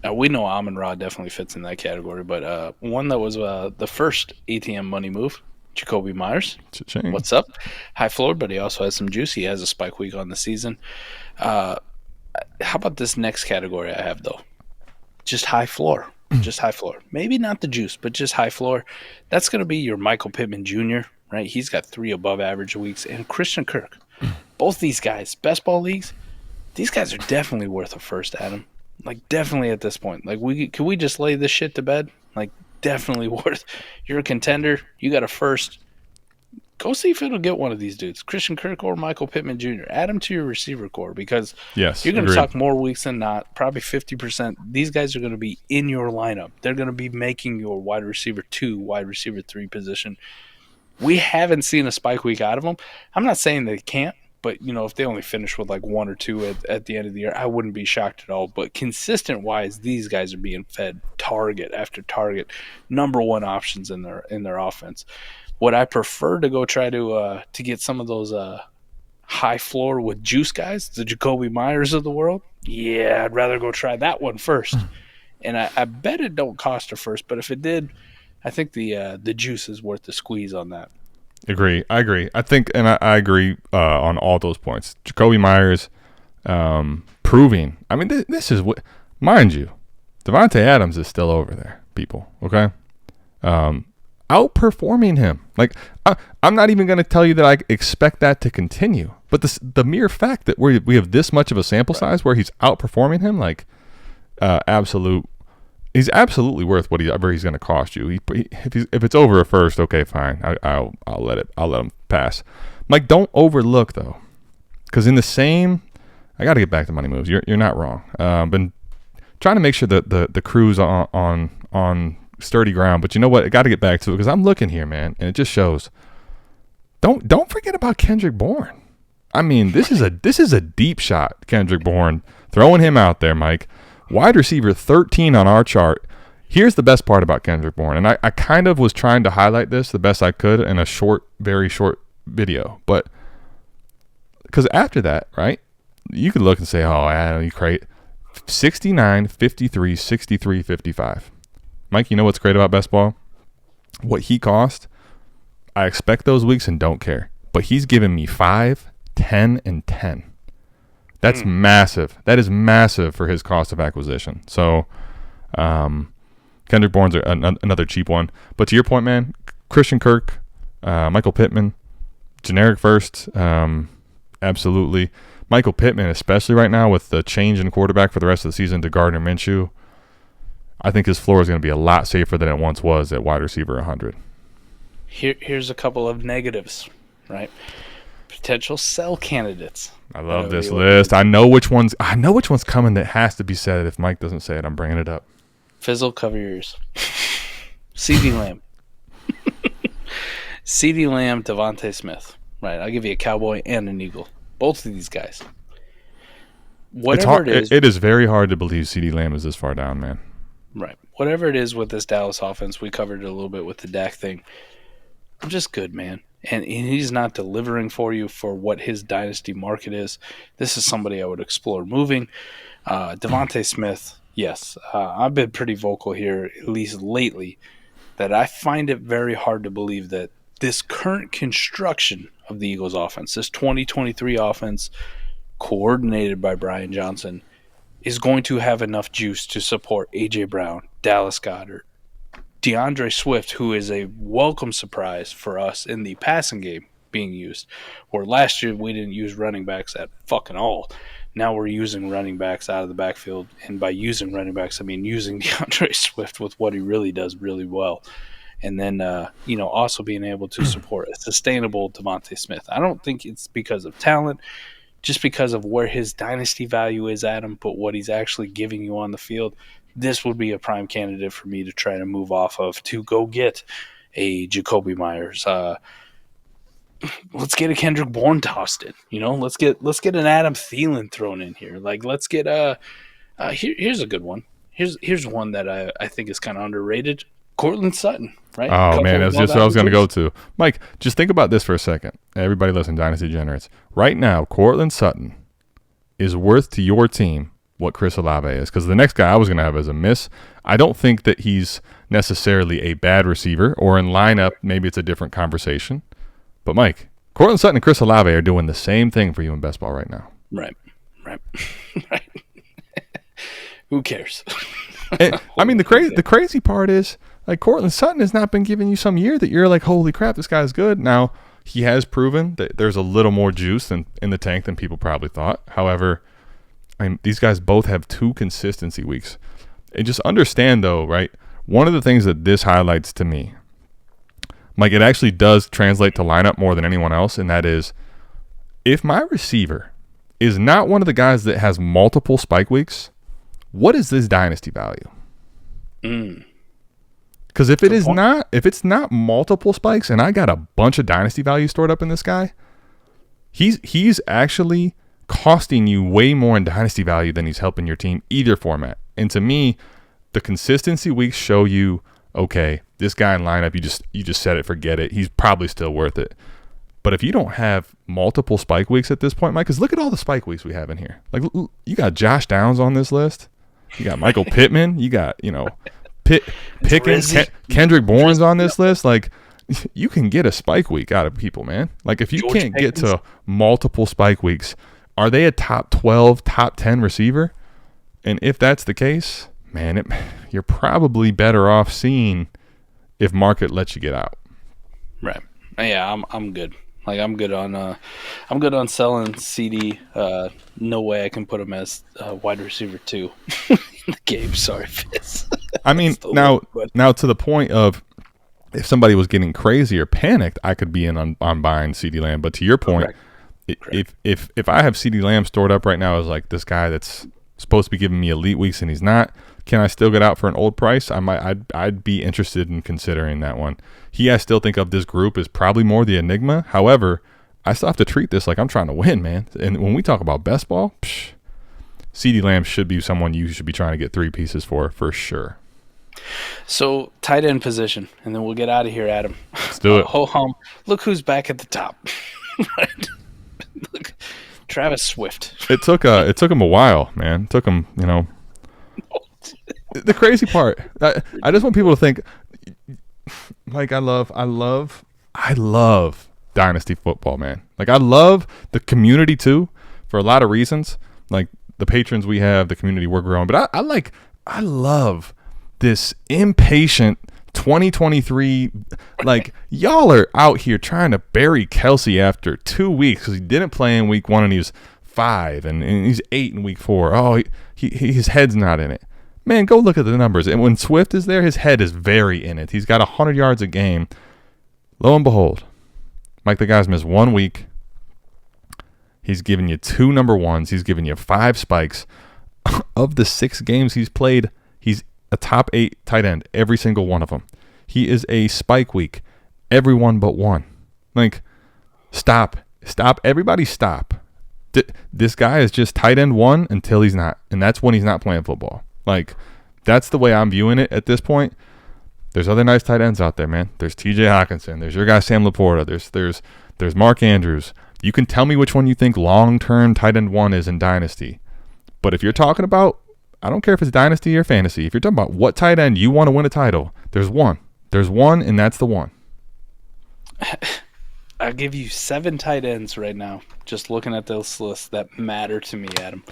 We know Amon-Ra definitely fits in that category, but one that was the first ATM money move, Jakobi Meyers. Cha-ching. What's up? High floor, but he also has some juice. He has a spike week on the season. How about this next category I have, though? Just high floor. Just high floor. Maybe not the juice, but just high floor. That's going to be your Michael Pittman Jr., right? He's got 3 above average weeks. And Christian Kirk. Both these guys, best ball leagues, these guys are definitely worth a first, Adam. Like, definitely at this point. Like, can we just lay this shit to bed? Like, definitely worth. You're a contender. You got a first. Go see if it'll get one of these dudes, Christian Kirk or Michael Pittman Jr. Add them to your receiver core because yes, you're going to talk more weeks than not, probably 50%. These guys are going to be in your lineup. They're going to be making your wide receiver 2, wide receiver 3 position. We haven't seen a spike week out of them. I'm not saying they can't, but if they only finish with like 1 or 2 at the end of the year, I wouldn't be shocked at all. But consistent-wise, these guys are being fed target after target, number 1 options in their offense. Would I prefer to go try to get some of those high floor with juice guys, the Jakobi Meyers of the world? Yeah, I'd rather go try that one first. And I bet it don't cost her first, but if it did, I think the juice is worth the squeeze on that. I agree. I think, and I agree on all those points. Jakobi Meyers proving. I mean, this is what, mind you, Davante Adams is still over there, people, okay? Outperforming him. Like, I'm not even going to tell you that I expect that to continue. But the mere fact that we have this much of a sample size where he's outperforming him, like, he's absolutely worth whatever he's going to cost you. If it's over a first, okay, fine. I'll let him pass. Mike, don't overlook though, because in the same, I got to get back to money moves. You're not wrong. Been trying to make sure that the crew's on sturdy ground, but you know what? I got to get back to it because I'm looking here, man, and it just shows. Don't forget about Kendrick Bourne. I mean, this is a deep shot, Kendrick Bourne, throwing him out there, Mike. Wide receiver 13 on our chart. Here's the best part about Kendrick Bourne, and I kind of was trying to highlight this the best I could in a very short video, but because after that, right, you could look and say, oh, Adam, you great. 69, 53, 63, 55. Mike, you know what's great about Bestball? What he cost, I expect those weeks and don't care. But he's given me 5, 10, and 10. That's massive. That is massive for his cost of acquisition. So, Kendrick Bourne's another cheap one. But to your point, man, Christian Kirk, Michael Pittman, generic first, absolutely. Michael Pittman, especially right now with the change in quarterback for the rest of the season to Gardner Minshew, I think his floor is going to be a lot safer than it once was at wide receiver 100. Here's a couple of negatives, right? Potential sell candidates. I love this list. I know which one's coming that has to be said. If Mike doesn't say it, I'm bringing it up. Fizzle, cover your ears. CeeDee Lamb. CeeDee Lamb, DeVonta Smith. Right, I'll give you a Cowboy and an Eagle. Both of these guys. It is very hard to believe CeeDee Lamb is this far down, man. Right. Whatever it is with this Dallas offense, we covered it a little bit with the Dak thing. I'm just good, man. And he's not delivering for you for what his dynasty market is. This is somebody I would explore moving. DeVonta Smith, yes. I've been pretty vocal here, at least lately, that I find it very hard to believe that this current construction of the Eagles offense, this 2023 offense coordinated by Brian Johnson, is going to have enough juice to support A.J. Brown, Dallas Goedert, DeAndre Swift, who is a welcome surprise for us in the passing game being used. Where last year we didn't use running backs at fucking all. Now we're using running backs out of the backfield. And by using running backs, I mean using DeAndre Swift with what he really does really well. and then also being able to support a sustainable DeVonta Smith. I don't think it's because of talent, just because of where his dynasty value is at him, but what he's actually giving you on the field. This would be a prime candidate for me to try to move off of to go get a Jacoby Myers. Let's get a Kendrick Bourne tossed in. Let's get an Adam Thielen thrown in here. Like, let's get here's a good one. Here's one that I think is kind of underrated. Cortland Sutton, right? Oh, man, that's just what I was going to go to. Mike, just think about this for a second. Everybody listen, Dynasty Generates. Right now, Cortland Sutton is worth to your team what Chris Olave is, because the next guy I was going to have as a miss. I don't think that he's necessarily a bad receiver, or in lineup, maybe it's a different conversation. But, Mike, Cortland Sutton and Chris Olave are doing the same thing for you in Bestball right now. Right. Who cares? And, I mean, the crazy part is, like, Cortland Sutton has not been giving you some year that you're like, holy crap, this guy's good. Now, he has proven that there's a little more juice in the tank than people probably thought. However, these guys both have 2 consistency weeks. And just understand, though, right, one of the things that this highlights to me, Mike, it actually does translate to lineup more than anyone else, and that is, if my receiver is not one of the guys that has multiple spike weeks, what is this dynasty value? Because if it's not multiple spikes, and I got a bunch of dynasty value stored up in this guy, he's actually costing you way more in dynasty value than he's helping your team either format. And to me, the consistency weeks show you, okay, this guy in lineup, you just said it, forget it. He's probably still worth it. But if you don't have multiple spike weeks at this point, Mike, because look at all the spike weeks we have in here. Like, you got Josh Downs on this list. You got Michael Pittman. You got, Pickens, Kendrick Bourne's on this list. Like, you can get a spike week out of people, man. Like, if you can't get to multiple spike weeks, are they a top 12, top 10 receiver? And if that's the case, man, you're probably better off seeing if market lets you get out. Right. Yeah, I'm good. Like, I'm good on selling CD. No way I can put him as wide receiver 2 in the game. Sorry, Fizz. I mean, now to the point of, if somebody was getting crazy or panicked, I could be in on buying CeeDee Lamb. But to your point, Correct. If I have CeeDee Lamb stored up right now as like this guy that's supposed to be giving me elite weeks and he's not, can I still get out for an old price? I'd be interested in considering that one. I still think of this group as probably more the enigma. However, I still have to treat this like I'm trying to win, man. And when we talk about best ball, CeeDee Lamb should be someone you should be trying to get 3 pieces for sure. So, tight end position, and then we'll get out of here, Adam. Let's do it. Ho-hum. Look who's back at the top. Right? Look, Travis Swift. It took him a while, man. It took him, The crazy part, I just want people to think, like, I love Dynasty football, man. Like, I love the community too, for a lot of reasons, like the patrons we have, the community we're growing. But I love this impatient 2023, like, y'all are out here trying to bury Kelce after 2 weeks because he didn't play in week 1 and he was 5 and he's 8 in week 4. Oh, his head's not in it. Man, go look at the numbers. And when Swift is there, his head is very in it. He's got 100 yards a game. Lo and behold, Mike, the guy's missed 1 week. He's given you 2 number ones. He's given you 5 spikes. Of the 6 games he's played, he's a top 8 tight end, every single one of them. He is a spike week, every one but one. Like, stop. Everybody stop. This guy is just tight end 1 until he's not. And that's when he's not playing football. Like, that's the way I'm viewing it at this point. There's other nice tight ends out there, man. There's TJ Hawkinson. There's your guy Sam LaPorta. There's Mark Andrews. You can tell me which one you think long-term tight end 1 is in Dynasty. But if you're talking about, I don't care if it's Dynasty or Fantasy, if you're talking about what tight end you want to win a title, there's one. There's one, and that's the one. I'll give you 7 tight ends right now, just looking at this list, that matter to me, Adam.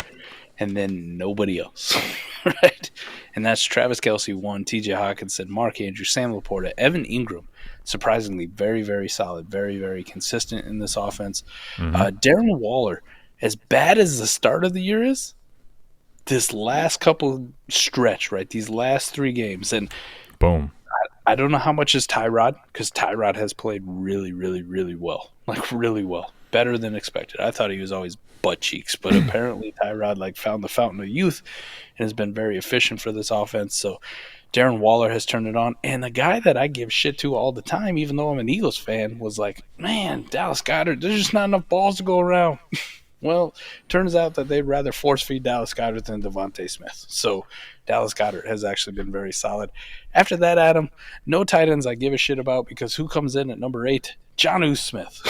And then nobody else, right? And that's Travis Kelce, 1, TJ Hawkinson, Mark Andrews, Sam LaPorta, Evan Ingram, surprisingly very, very solid, very, very consistent in this offense. Darren Waller, as bad as the start of the year is, this last couple stretch, right, these last 3 games, and boom. I don't know how much is Tyrod, because Tyrod has played really, really, really well. Like, really well. Better than expected. I thought he was always butt cheeks, but apparently Tyrod found the fountain of youth and has been very efficient for this offense. So Darren Waller has turned it on. And the guy that I give shit to all the time, even though I'm an Eagles fan, was like, man, Dallas Goedert, there's just not enough balls to go around. Well, turns out that they'd rather force feed Dallas Goedert than DeVonta Smith. So Dallas Goedert has actually been very solid. After that, Adam, no tight ends I give a shit about, because who comes in at number 8? Jonnu Smith.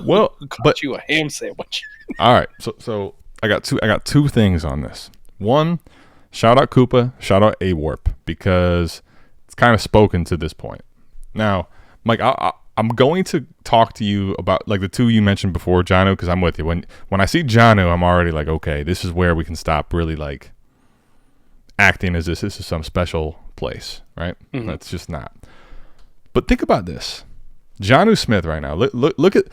Well, but you a ham sandwich. All right, so I got two things on this. One, shout out Koopa, shout out A-Warp, because it's kind of spoken to this point. Now, Mike, I'm going to talk to you about like the two you mentioned before, Jonnu, because I'm with you. When I see Jonnu, I'm already like, okay, this is where we can stop really like acting as this is some special place, right? Mm-hmm. That's just not. But think about this. Jonnu Smith right now. Look at.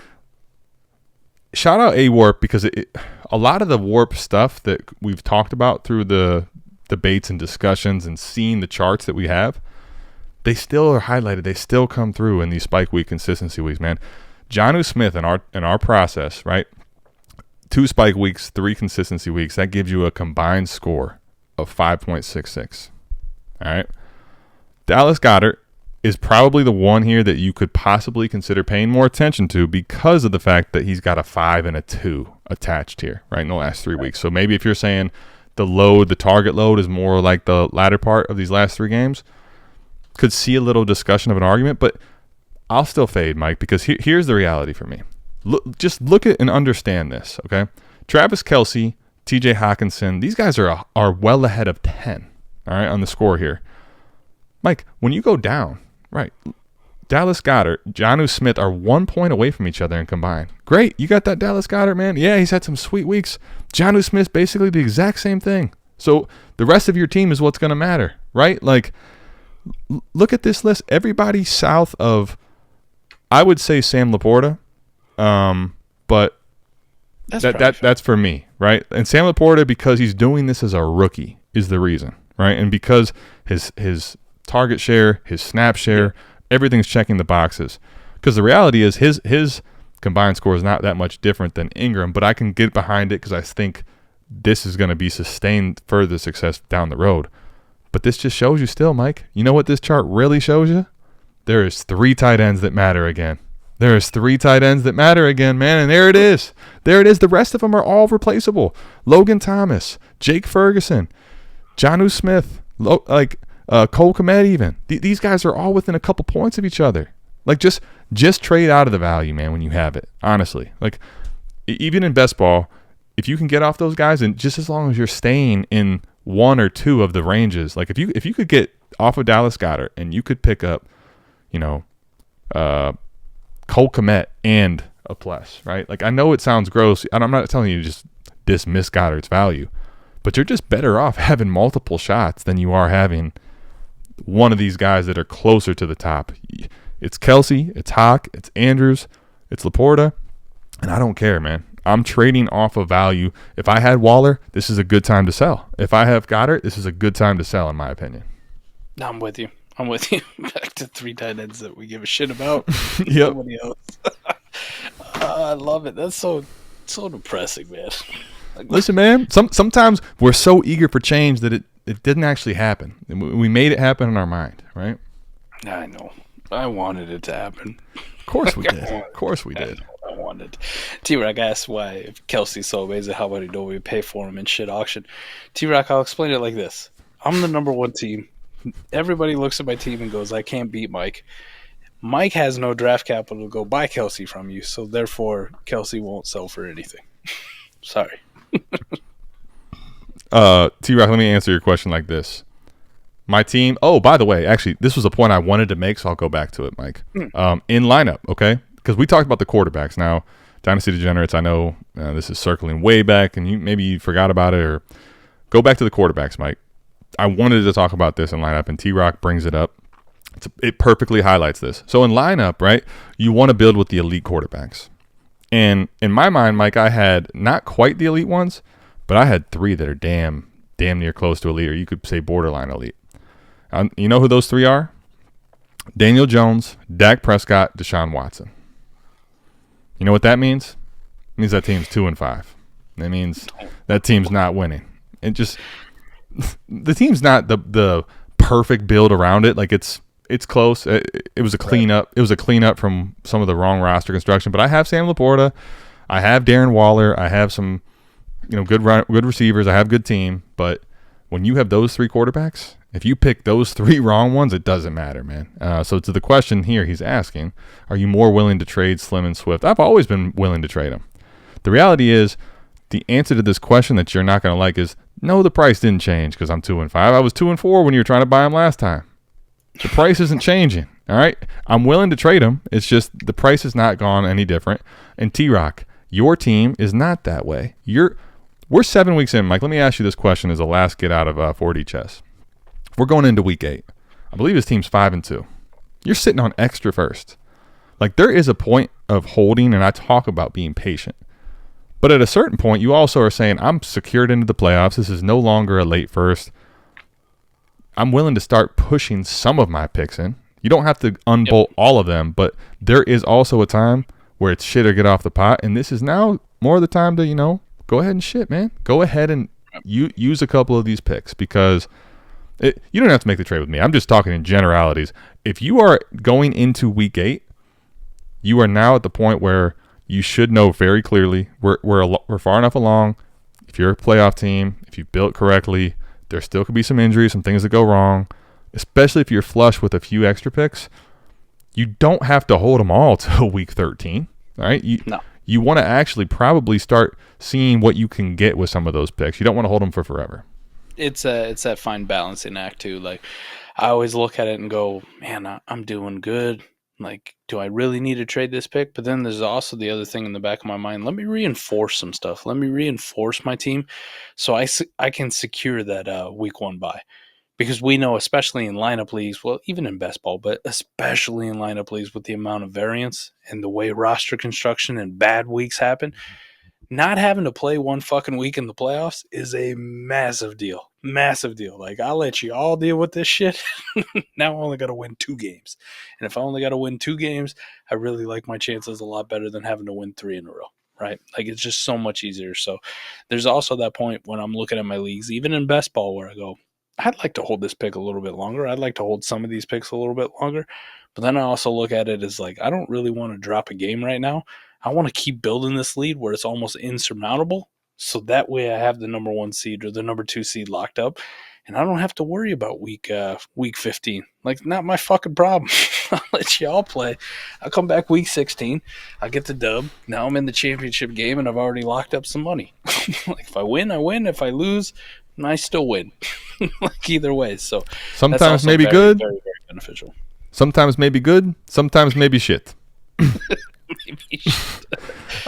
Shout out A-Warp, because a lot of the Warp stuff that we've talked about through the debates and discussions and seeing the charts that we have, they still are highlighted. They still come through in these spike week consistency weeks, man. Jonnu Smith in our process, right? 2 spike weeks, 3 consistency weeks. That gives you a combined score of 5.66. All right. Dallas Goedert is probably the one here that you could possibly consider paying more attention to, because of the fact that he's got a 5 and a 2 attached here, right, in the last 3 weeks. So maybe if you're saying the target load is more like the latter part of these last 3 games, could see a little discussion of an argument, but I'll still fade, Mike, because here's the reality for me. Just look at and understand this, okay? Travis Kelce, TJ Hawkinson, these guys are well ahead of 10, all right, on the score here. Mike, when you go down, right, Dallas Goedert, Jonnu Smith are 1 point away from each other in combined. Great, you got that Dallas Goedert, man. Yeah, he's had some sweet weeks. Jonnu Smith, basically the exact same thing. So the rest of your team is what's going to matter, right? Like, look at this list. Everybody south of, I would say Sam LaPorta, but that's for me, right? And Sam LaPorta, because he's doing this as a rookie, is the reason, right? And because his target share, his snap share, everything's checking the boxes. Because the reality is his combined score is not that much different than Ingram, but I can get behind it because I think this is going to be sustained further success down the road. But this just shows you still, Mike. You know what this chart really shows you? There is 3 tight ends that matter again. There is 3 tight ends that matter again, man. And there it is. There it is. The rest of them are all replaceable. Logan Thomas, Jake Ferguson, Jonnu Smith, Cole Kmet even. These guys are all within a couple points of each other. Like, just trade out of the value, man, when you have it. Honestly. Like, even in Bestball, if you can get off those guys, and just as long as you're staying in 1 or 2 of the ranges, like if you could get off of Dallas Goedert and you could pick up, Cole Kmet and a plus, right? Like, I know it sounds gross, and I'm not telling you to just dismiss Goddard's value, but you're just better off having multiple shots than you are having one of these guys that are closer to the top. It's Kelce, it's Hawk, it's Andrews, it's LaPorta, and I don't care, man. I'm trading off of value. If I had Waller, this is a good time to sell. If I have Goedert, this is a good time to sell, in my opinion. I'm with you. Back to 3 tight ends that we give a shit about. Yep. Nobody else. I love it. That's so depressing, man. Listen, man, sometimes we're so eager for change that it didn't actually happen. We made it happen in our mind, right? I know. I wanted it to happen. Of course we did. Of course we did. I wanted. T-Rock asked why, if Kelce's so amazing, how about we pay for him in shit auction? T-Rock, I'll explain it like this. I'm the number 1 team. Everybody looks at my team and goes, I can't beat Mike. Mike has no draft capital to go buy Kelce from you, so therefore Kelce won't sell for anything. Sorry. T-Rock, let me answer your question like this. My team, by the way, actually, this was a point I wanted to make, so I'll go back to it, Mike. In lineup, okay? Because we talked about the quarterbacks. Now, Dynasty Degenerates, I know this is circling way back, and maybe you forgot about it, or go back to the quarterbacks, Mike. I wanted to talk about this in lineup, and T-Rock brings it up. It perfectly highlights this. So in lineup, right, you want to build with the elite quarterbacks. And in my mind, Mike, I had not quite the elite ones, but I had 3 that are damn near close to elite, or you could say borderline elite. You know who those 3 are? Daniel Jones, Dak Prescott, Deshaun Watson. You know what that means? It means that team's 2-5. That means that team's not winning. It just the team's not the perfect build around it. Like it's close. It was a cleanup. It was a cleanup from some of the wrong roster construction. But I have Sam LaPorta. I have Darren Waller. I have some, good receivers. I have a good team. But when you have those three quarterbacks, if you pick those three wrong ones, it doesn't matter, man. So to the question here, he's asking, are you more willing to trade Slim and Swift? I've always been willing to trade them. The reality is, the answer to this question that you're not going to like is, no, the price didn't change because I'm 2-5. I was 2-4 when you were trying to buy them last time. The price isn't changing, all right? I'm willing to trade them. It's just the price has not gone any different. And T-Rock, your team is not that way. We're 7 weeks in, Mike. Let me ask you this question as a last get out of 4D chess. We're going into week 8. I believe his team's 5-2. You're sitting on extra first. Like, there is a point of holding, and I talk about being patient. But at a certain point, you also are saying, I'm secured into the playoffs. This is no longer a late first. I'm willing to start pushing some of my picks in. You don't have to unbolt all of them, but there is also a time where it's shit or get off the pot, and this is now more of the time to, go ahead and shit, man. Go ahead and use a couple of these picks because you don't have to make the trade with me. I'm just talking in generalities. If you are going into week 8, you are now at the point where you should know very clearly we're far enough along. If you're a playoff team, if you built correctly, there still could be some injuries, some things that go wrong, especially if you're flush with a few extra picks. You don't have to hold them all till week 13, all right? You want to actually probably start seeing what you can get with some of those picks. You don't want to hold them for forever. It's that fine balancing act too. Like, I always look at it and go, man, I'm doing good. Like, do I really need to trade this pick? But then there's also the other thing in the back of my mind. Let me reinforce some stuff. Let me reinforce my team so I can secure that week 1 bye. Because we know, especially in lineup leagues, well, even in Bestball, but especially in lineup leagues with the amount of variance and the way roster construction and bad weeks happen, not having to play one fucking week in the playoffs is a massive deal. Massive deal. Like, I'll let you all deal with this shit. Now I only got to win 2 games. And if I only got to win 2 games, I really like my chances a lot better than having to win 3 in a row, right? Like, it's just so much easier. So there's also that point when I'm looking at my leagues, even in Best Ball, where I go, I'd like to hold this pick a little bit longer. I'd like to hold some of these picks a little bit longer. But then I also look at it as like, I don't really want to drop a game right now. I want to keep building this lead where it's almost insurmountable. So that way I have the number 1 seed or the number 2 seed locked up. And I don't have to worry about week 15. Like, not my fucking problem. I'll let y'all play. I'll come back week 16. I'll get the dub. Now I'm in the championship game and I've already locked up some money. Like, if I win, I win. If I lose, I still win. Like, either way. So sometimes maybe good. Very, very beneficial. Sometimes maybe good. Sometimes maybe shit. Maybe shit.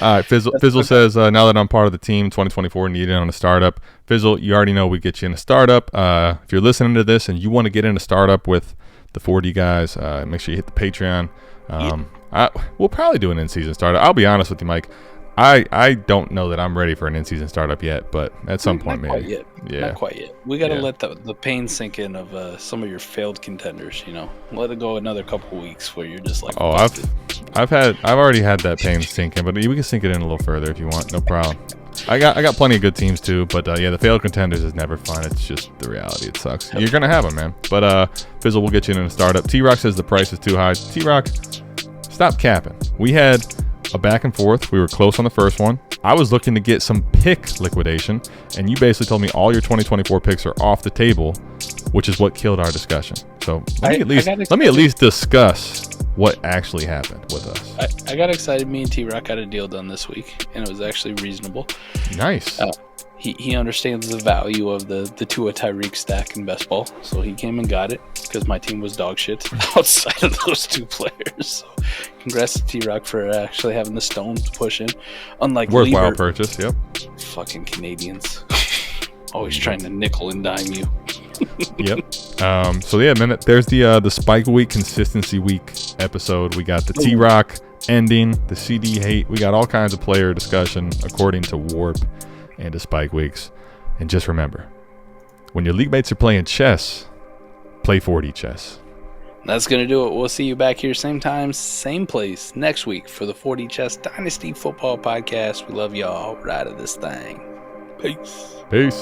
All right, Fizzle says, now that I'm part of the team, 2024 needed on a startup. Fizzle, you already know we get you in a startup. If you're listening to this and you want to get in a startup with the 4D guys, make sure you hit the Patreon. We'll probably do an in-season startup. I'll be honest with you, Mike. I don't know that I'm ready for an in-season startup yet, but at some point maybe. Quite yet. Yeah. Not quite yet. We got to let the pain sink in of some of your failed contenders. Let it go another couple weeks where you're just like. Oh, I've already had that pain sink in, but we can sink it in a little further if you want. No problem. I got plenty of good teams too, but the failed contenders is never fun. It's just the reality. It sucks. You're gonna have them, man. But Fizzle, we'll get you in a startup. T-Rock says the price is too high. T-Rock, stop capping. We had a back and forth. We were close on the first one. I was looking to get some pick liquidation, and you basically told me all your 2024 picks are off the table, which is what killed our discussion. So let me at least discuss what actually happened with us. I got excited. Me and T-Rock got a deal done this week, and it was actually reasonable. Nice. He understands the value of the Tua Tyreek stack in Best Ball, so he came and got it because my team was dog shit outside of those 2 players. So congrats to T-Rock for actually having the stones to push in. Unlike worthwhile purchase, yep. Fucking Canadians. Always trying to nickel and dime you. Yep. So yeah, man, there's the Spike Week Consistency Week episode. We got the T-Rock ending, the CD hate. We got all kinds of player discussion according to Warp and to Spike Weeks. And just remember, when your league mates are playing chess, play 4D chess. That's going to do it. We'll see you back here same time, same place next week for the 40 Chess Dynasty Football Podcast. We love y'all. We're out of this thing. Peace. Peace.